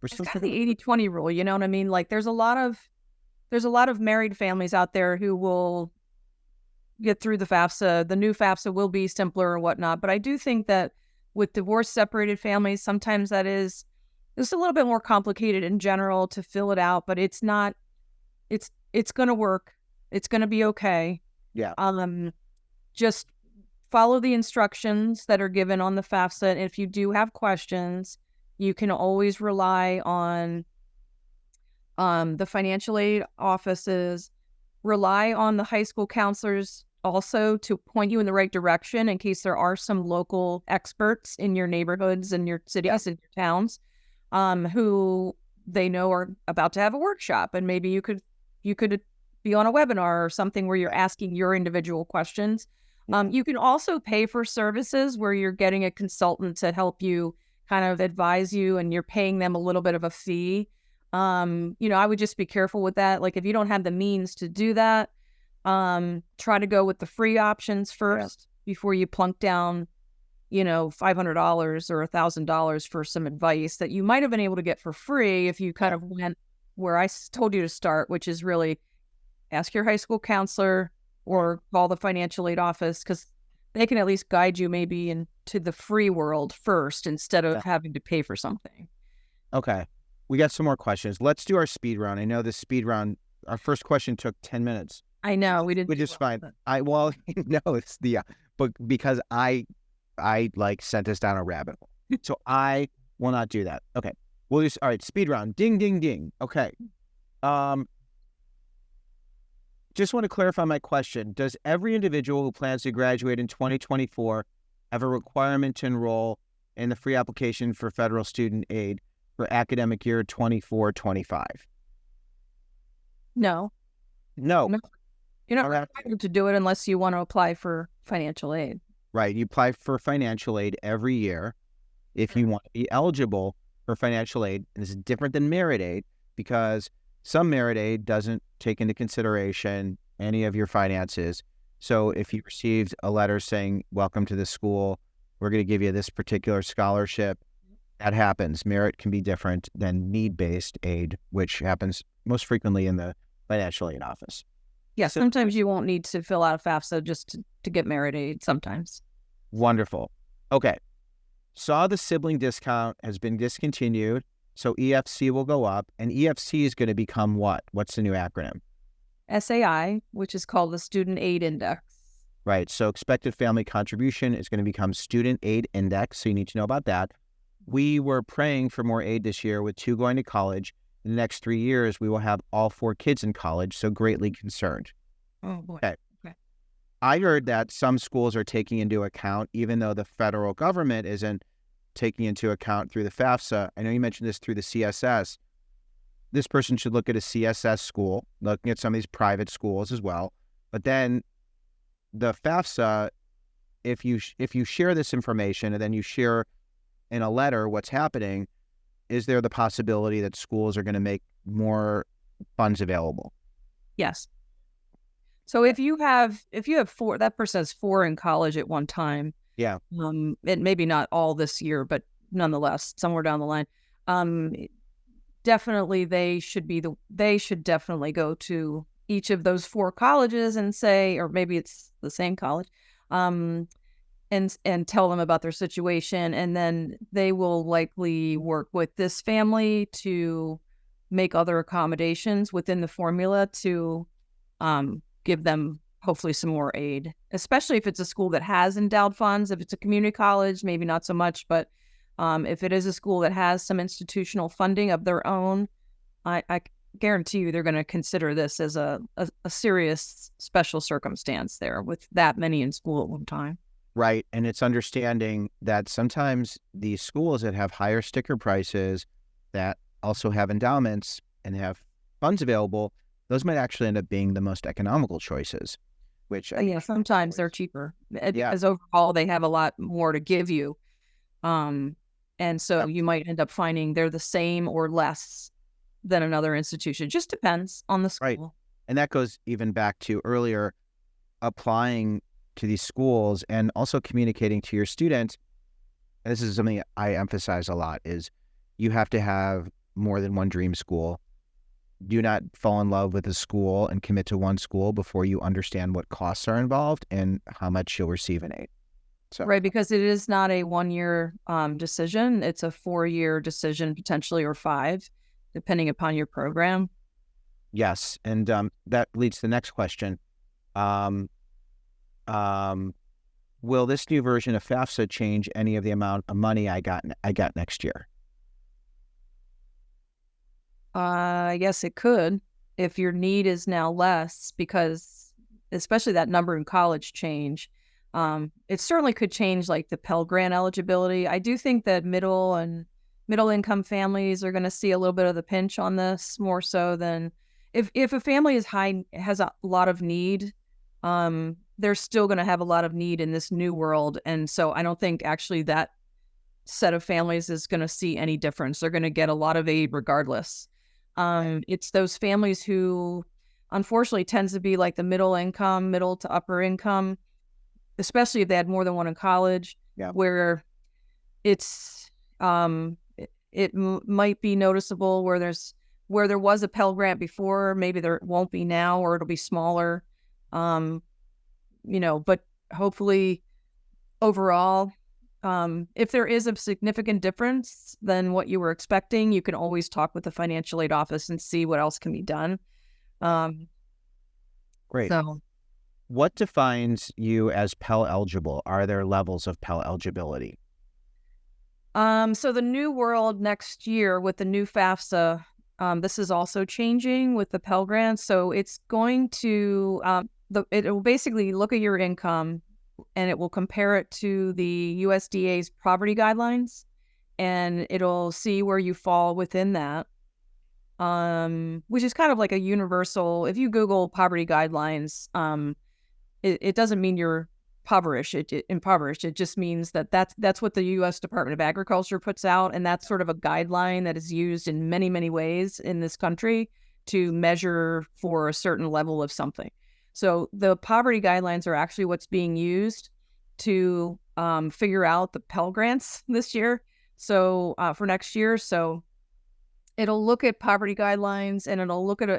It's kind of the 80-20 rule, you know what I mean? There's a lot of married families out there who will get through the FAFSA. The new FAFSA will be simpler or whatnot. But I do think that with divorced, separated families, sometimes it's a little bit more complicated in general to fill it out, but it's not, it's going to work. It's going to be okay. Yeah. Just follow the instructions that are given on the FAFSA. And if you do have questions, you can always rely on the financial aid offices, rely on the high school counselors also to point you in the right direction in case there are some local experts in your neighborhoods and your cities and your towns who they know are about to have a workshop. And maybe you could be on a webinar or something where you're asking your individual questions. You can also pay for services where you're getting a consultant to help you kind of advise you, and you're paying them a little bit of a fee. I would just be careful with that. If you don't have the means to do that, try to go with the free options first before you plunk down, $500 or $1,000 for some advice that you might have been able to get for free if you kind of went where I told you to start, which is really ask your high school counselor or call the financial aid office, because they can at least guide you maybe into the free world first instead of having to pay for something. Okay. We got some more questions. Let's do our speed round. I know this speed round, our first question took 10 minutes. I know. We didn't. Which is fine. It's but because I sent us down a rabbit hole. So I will not do that. Okay. All right. Speed round. Ding, ding, ding. Okay. Just want to clarify my question. Does every individual who plans to graduate in 2024 have a requirement to enroll in the free application for federal student aid for academic year 24-25? No. You're not required to do it unless you want to apply for financial aid. Right. You apply for financial aid every year if you want to be eligible for financial aid. And this is different than merit aid because some merit aid doesn't take into consideration any of your finances. So if you received a letter saying, welcome to the school, we're going to give you this particular scholarship, that happens. Merit can be different than need-based aid, which happens most frequently in the financial aid office. Yeah, sometimes you won't need to fill out a FAFSA just to get merit aid sometimes. Wonderful. Okay. Saw the sibling discount has been discontinued. So EFC will go up, and EFC is going to become what? What's the new acronym? SAI, which is called the Student Aid Index. Right. So expected family contribution is going to become Student Aid Index. So you need to know about that. We were praying for more aid this year with 2 going to college. In the next 3 years, we will have all 4 kids in college. So greatly concerned. Oh, boy. Okay. I heard that some schools are taking into account, even though the federal government isn't taking into account through the FAFSA. I know you mentioned this through the CSS. This person should look at a CSS school, looking at some of these private schools as well. But then the FAFSA, if you share this information and then you share in a letter what's happening, is there the possibility that schools are going to make more funds available. Yes. So if you have four, that person has four in college at one time. Yeah. It maybe not all this year, but nonetheless, somewhere down the line, definitely they should definitely go to each of those four colleges and say, or maybe it's the same college, and tell them about their situation, and then they will likely work with this family to make other accommodations within the formula to give them hopefully some more aid, especially if it's a school that has endowed funds. If it's a community college, maybe not so much, but if it is a school that has some institutional funding of their own, I guarantee you they're going to consider this as a serious special circumstance there with that many in school at one time. Right. And it's understanding that sometimes these schools that have higher sticker prices that also have endowments and have funds available, those might actually end up being the most economical choices, which sometimes they're cheaper because overall they have a lot more to give you. And so you might end up finding they're the same or less than another institution. Just depends on the school. Right. And that goes even back to earlier, applying to these schools and also communicating to your student. And this is something I emphasize a lot, is you have to have more than one dream school. Do not fall in love with a school and commit to one school before you understand what costs are involved and how much you'll receive in aid. So. Right, because it is not a 1-year decision. It's a 4-year decision, potentially, or 5, depending upon your program. Yes, and that leads to the next question. Will this new version of FAFSA change any of the amount of money I got next year? I guess it could, if your need is now less, because especially that number in college change. It certainly could change like the Pell Grant eligibility. I do think that middle income families are going to see a little bit of the pinch on this, more so than if a family has a lot of need, they're still going to have a lot of need in this new world. And so I don't think actually that set of families is going to see any difference. They're going to get a lot of aid regardless. It's those families who unfortunately tends to be like the middle to upper income, especially if they had more than one in college, where it's might be noticeable where there was a Pell Grant before, maybe there won't be now, or it'll be smaller. But hopefully overall, if there is a significant difference than what you were expecting, you can always talk with the financial aid office and see what else can be done. Great. So, what defines you as Pell eligible? Are there levels of Pell eligibility? So the new world next year with the new FAFSA, this is also changing with the Pell Grant. So it's going to, it will basically look at your income and it will compare it to the USDA's poverty guidelines, and it'll see where you fall within that, which is kind of like a universal. If you Google poverty guidelines, it doesn't mean you're impoverished. It just means that's what the U.S. Department of Agriculture puts out, and that's sort of a guideline that is used in many, many ways in this country to measure for a certain level of something. So the poverty guidelines are actually what's being used to figure out the Pell Grants this year. So for next year, so it'll look at poverty guidelines and it'll look at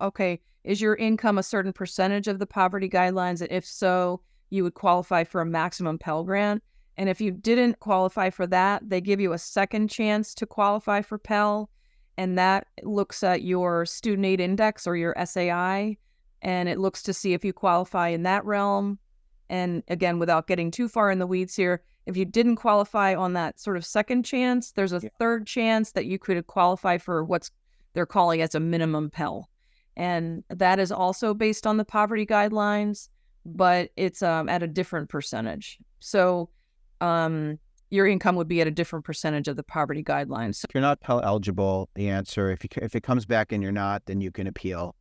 okay, is your income a certain percentage of the poverty guidelines? And if so, you would qualify for a maximum Pell Grant. And if you didn't qualify for that, they give you a second chance to qualify for Pell. And that looks at your student aid index or your SAI. And it looks to see if you qualify in that realm. And again, without getting too far in the weeds here, if you didn't qualify on that sort of second chance, there's a third chance that you could qualify for what's they're calling as a minimum Pell. And that is also based on the poverty guidelines, but it's at a different percentage. So your income would be at a different percentage of the poverty guidelines. If you're not Pell eligible, the answer, if it comes back and you're not, then you can appeal.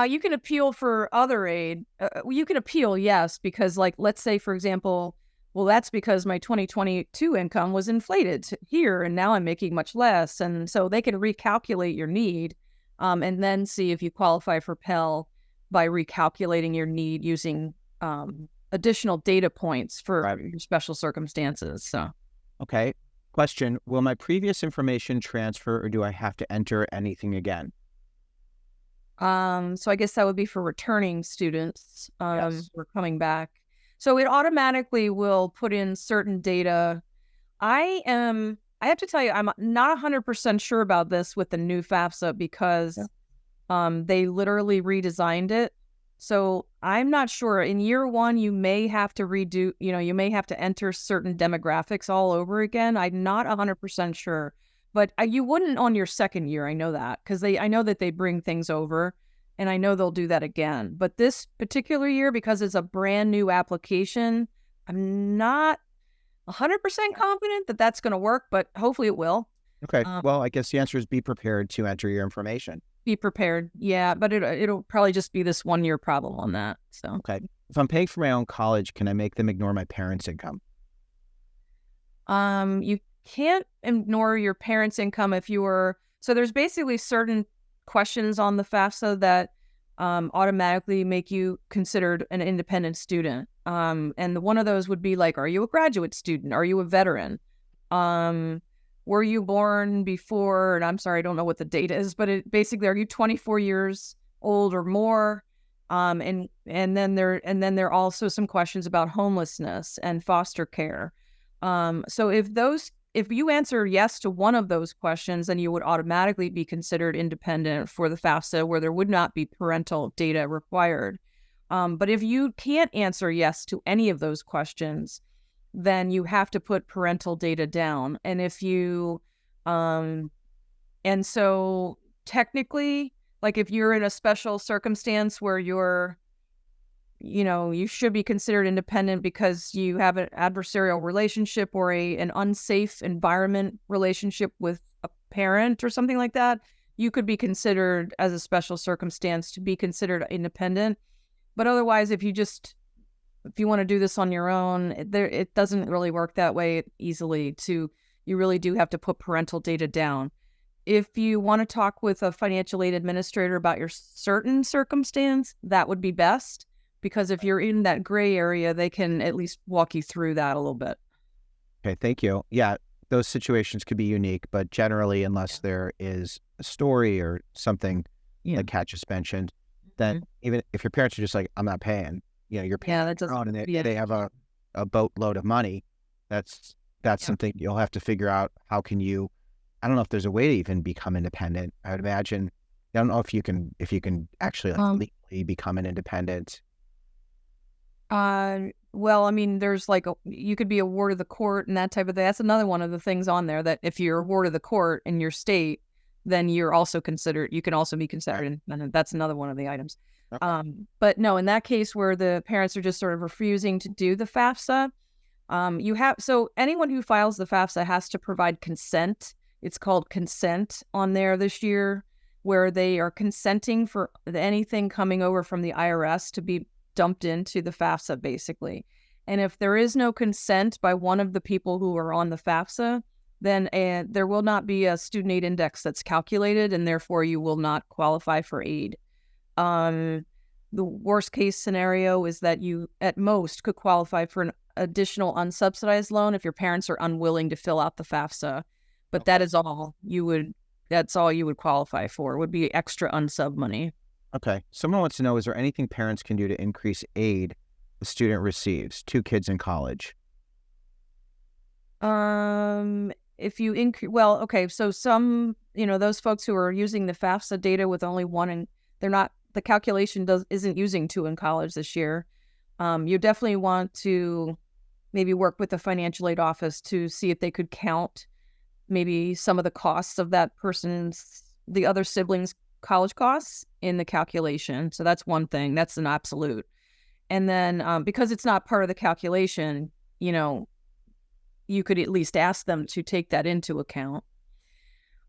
You can appeal for other aid. You can appeal, yes, because like, let's say, for example, well, that's because my 2022 income was inflated here, and now I'm making much less. And so they can recalculate your need, and then see if you qualify for Pell by recalculating your need using additional data points for your special circumstances. So, okay. Question, will my previous information transfer, or do I have to enter anything again? So I guess that would be for returning students Yes. who are coming back. So it automatically will put in certain data. I have to tell you, I'm not 100% sure about this with the new FAFSA because they literally redesigned it. So I'm not sure. In year one, you may have to redo, you may have to enter certain demographics all over again. I'm not 100% sure. But you wouldn't on your second year. I know that because I know that they bring things over, and I know they'll do that again. But this particular year, because it's a brand new application, I'm not 100% confident that that's going to work, but hopefully it will. Okay. Well, I guess the answer is be prepared to enter your information. Be prepared. Yeah, but it'll probably just be this 1 year problem on that. So okay. If I'm paying for my own college, can I make them ignore my parents' income? You can't ignore your parents' income if you were. So there's basically certain questions on the FAFSA that automatically make you considered an independent student. And one of those would be like, are you a graduate student? Are you a veteran? Were you born before, and I'm sorry, I don't know what the date is, but basically, are you 24 years old or more? And then there are also some questions about homelessness and foster care. So if you answer yes to one of those questions, then you would automatically be considered independent for the FAFSA, where there would not be parental data required. But if you can't answer yes to any of those questions, then you have to put parental data down. And if you, and so technically, like if you're in a special circumstance where you should be considered independent because you have an adversarial relationship or an unsafe environment relationship with a parent or something like that, you could be considered as a special circumstance to be considered independent. But otherwise, if you want to do this on your own, it doesn't really work that way easily. You really do have to put parental data down. If you want to talk with a financial aid administrator about your certain circumstance, that would be best, because if you're in that gray area, they can at least walk you through that a little bit. Okay, thank you. Yeah, those situations could be unique, but generally, unless there is a story or something like Kat just mentioned, then even if your parents are just like, I'm not paying, your parents are on and they have a boatload of money, that's something you'll have to figure out. How can you, I don't know if there's a way to even become independent. I would imagine, I don't know if you can actually legally become an independent. Well, I mean, there's you could be a ward of the court and that type of thing. That's another one of the things on there, that if you're a ward of the court in your state, then you can also be considered independent. That's another one of the items. Okay. But no, in that case where the parents are just sort of refusing to do the FAFSA, so anyone who files the FAFSA has to provide consent. It's called consent on there this year, where they are consenting for anything coming over from the IRS to be dumped into the FAFSA, basically. And if there is no consent by one of the people who are on the FAFSA, then there will not be a student aid index that's calculated, and therefore you will not qualify for aid. The worst case scenario is that you at most could qualify for an additional unsubsidized loan if your parents are unwilling to fill out the FAFSA. But that's all you would qualify for, would be extra unsub money. Okay. Someone wants to know, is there anything parents can do to increase aid the student receives? 2 kids in college. If you increase, well, okay. So some, those folks who are using the FAFSA data with only one, and the calculation isn't using 2 in college this year. You definitely want to maybe work with the financial aid office to see if they could count maybe some of the costs of the other siblings' college costs in the calculation. So that's one thing. That's an absolute. And then because it's not part of the calculation, you could at least ask them to take that into account.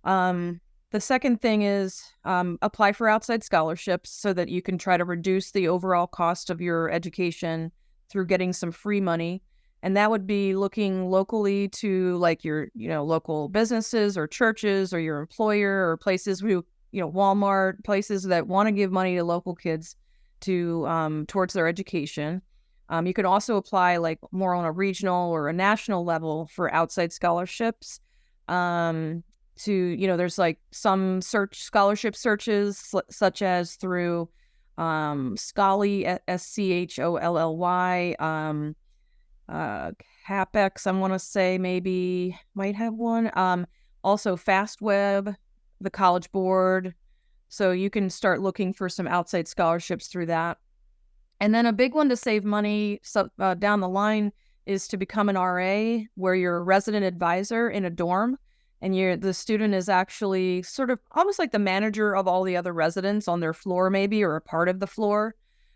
The second thing is apply for outside scholarships so that you can try to reduce the overall cost of your education through getting some free money. And that would be looking locally to like your, local businesses or churches or your employer or places who, Walmart, places that want to give money to local kids to towards their education. You could also apply like more on a regional or a national level for outside scholarships. There's like some scholarship searches such as through Scholly, SCHOLLY, CapEx, I want to say maybe might have one. Also FastWeb, the College Board. So you can start looking for some outside scholarships through that. And then a big one to save money down the line is to become an RA, where you're a resident advisor in a dorm. And the student is actually sort of almost like the manager of all the other residents on their floor, maybe, or a part of the floor,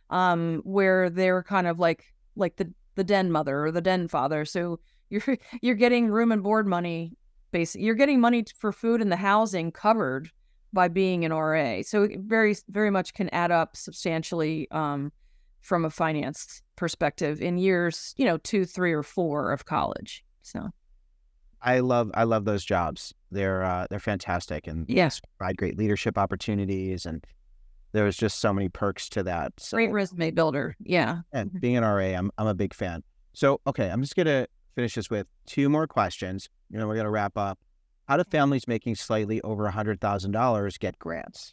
where they're kind of like the den mother or the den father. So you're getting room and board money, basically. You're getting money for food and the housing covered by being an RA. So it very, very much can add up substantially from a finance perspective in years, 2, 3, or 4 of college. So I love those jobs. They're fantastic, and yes, provide great leadership opportunities, and there's just so many perks to that. So, great resume builder. Yeah. And being an RA, I'm a big fan. So, okay, I'm just gonna finish this with 2 more questions. We're gonna wrap up. How do families making slightly over $100,000 get grants?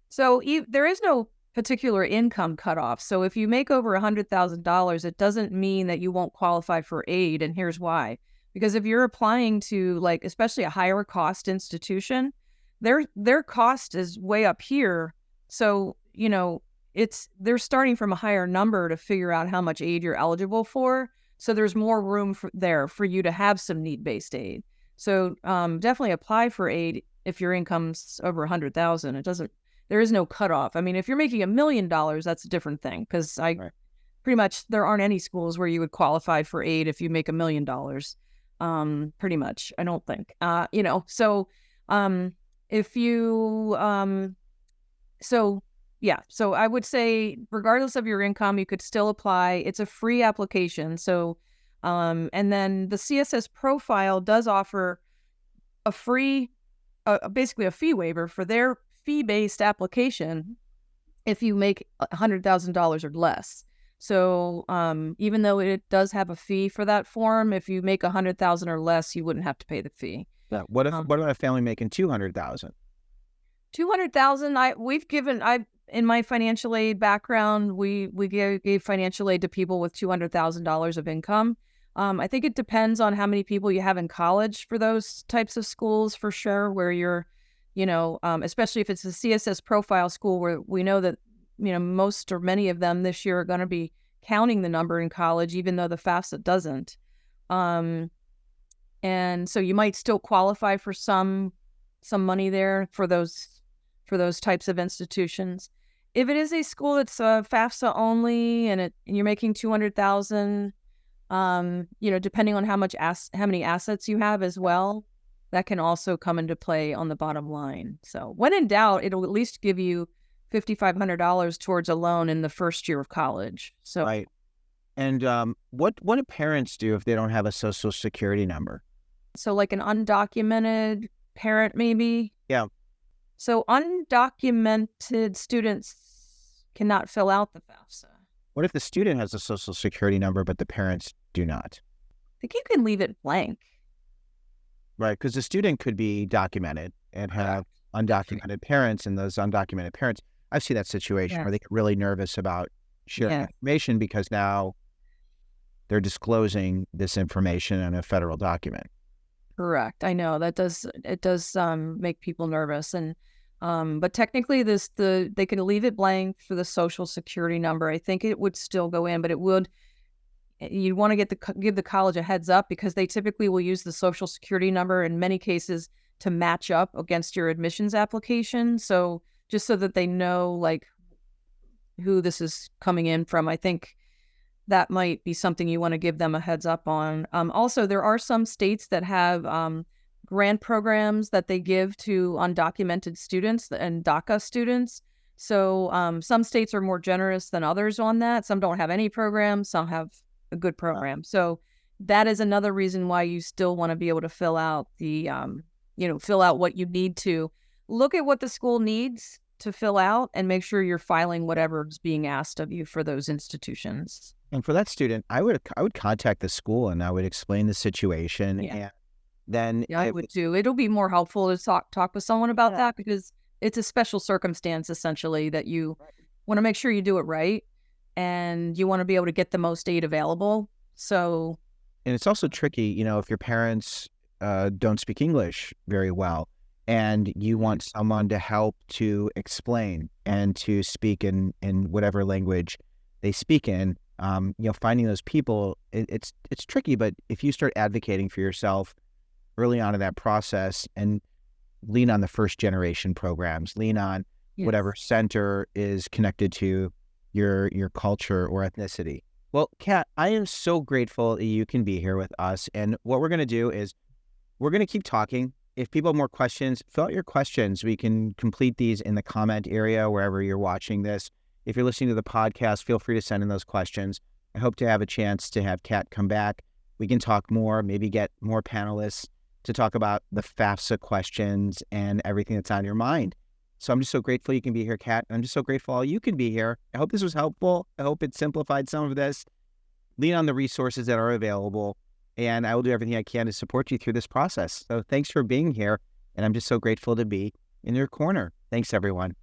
So there is no particular income cutoff. So if you make over $100,000, it doesn't mean that you won't qualify for aid. And here's why. Because if you're applying to, like, especially a higher cost institution, their cost is way up here. So, they're starting from a higher number to figure out how much aid you're eligible for. So there's more room for you to have some need-based aid. So definitely apply for aid if your income's over $100,000. There is no cutoff. I mean, if you're making $1 million, that's a different thing, because pretty much there aren't any schools where you would qualify for aid if you make $1 million. Pretty much, I don't think. So if you so I would say, regardless of your income, you could still apply. It's a free application. So and then the CSS profile does offer a free, basically a fee waiver for their fee-based application if you make $100,000 or less. So even though it does have a fee for that form, if you make $100,000 or less, you wouldn't have to pay the fee. Yeah. What about a family making $200,000? $200,000. In my financial aid background, we gave financial aid to people with $200,000 of income. I think it depends on how many people you have in college for those types of schools, for sure, where you're, especially if it's a CSS profile school, where we know that, most or many of them this year are going to be counting the number in college, even though the FAFSA doesn't. And so you might still qualify for some money there for those types of institutions. If it is a school that's FAFSA only and you're making $200,000, depending on how many assets you have as well, that can also come into play on the bottom line. So when in doubt, it'll at least give you $5,500 towards a loan in the first year of college. So right. And what do parents do if they don't have a social security number? So like an undocumented parent, maybe? Yeah. So undocumented students cannot fill out the FAFSA. What if the student has a social security number, but the parents do not? I think you can leave it blank. Right, because the student could be documented and have undocumented parents, and those undocumented parents, I've seen that situation where they get really nervous about sharing information because now they're disclosing this information in a federal document. Correct. I know it does make people nervous, and but technically they can leave it blank for the social security number. I think it would still go in, but you'd want to give the college a heads up, because they typically will use the social security number in many cases to match up against your admissions application. So just so that they know like who this is coming in from, I think that might be something you want to give them a heads up on. Also, there are some states that have grant programs that they give to undocumented students and DACA students. So some states are more generous than others on that. Some don't have any programs. Some have a good program. So that is another reason why you still want to be able to fill out the, fill out what you need to. Look at what the school needs to fill out and make sure you're filing whatever's being asked of you for those institutions. And for that student, I would contact the school and I would explain the situation. Yeah. And then I would too. It'll be more helpful to talk with someone about that, because it's a special circumstance essentially that you want to make sure you do it right, and you want to be able to get the most aid available. So, and it's also tricky, if your parents don't speak English very well, and you want someone to help to explain and to speak in whatever language they speak in. Finding those people, it's tricky. But if you start advocating for yourself early on in that process and lean on the first generation programs, lean on whatever center is connected to your culture or ethnicity. Well, Kat, I am so grateful that you can be here with us. And what we're going to do is we're going to keep talking. If people have more questions, fill out your questions. We can complete these in the comment area wherever you're watching this. If you're listening to the podcast, feel free to send in those questions. I hope to have a chance to have Kat come back. We can talk more, maybe get more panelists to talk about the FAFSA questions and everything that's on your mind. So I'm just so grateful you can be here, Kat. I'm just so grateful all you can be here. I hope this was helpful. I hope it simplified some of this. Lean on the resources that are available, and I will do everything I can to support you through this process. So thanks for being here, and I'm just so grateful to be in your corner. Thanks, everyone.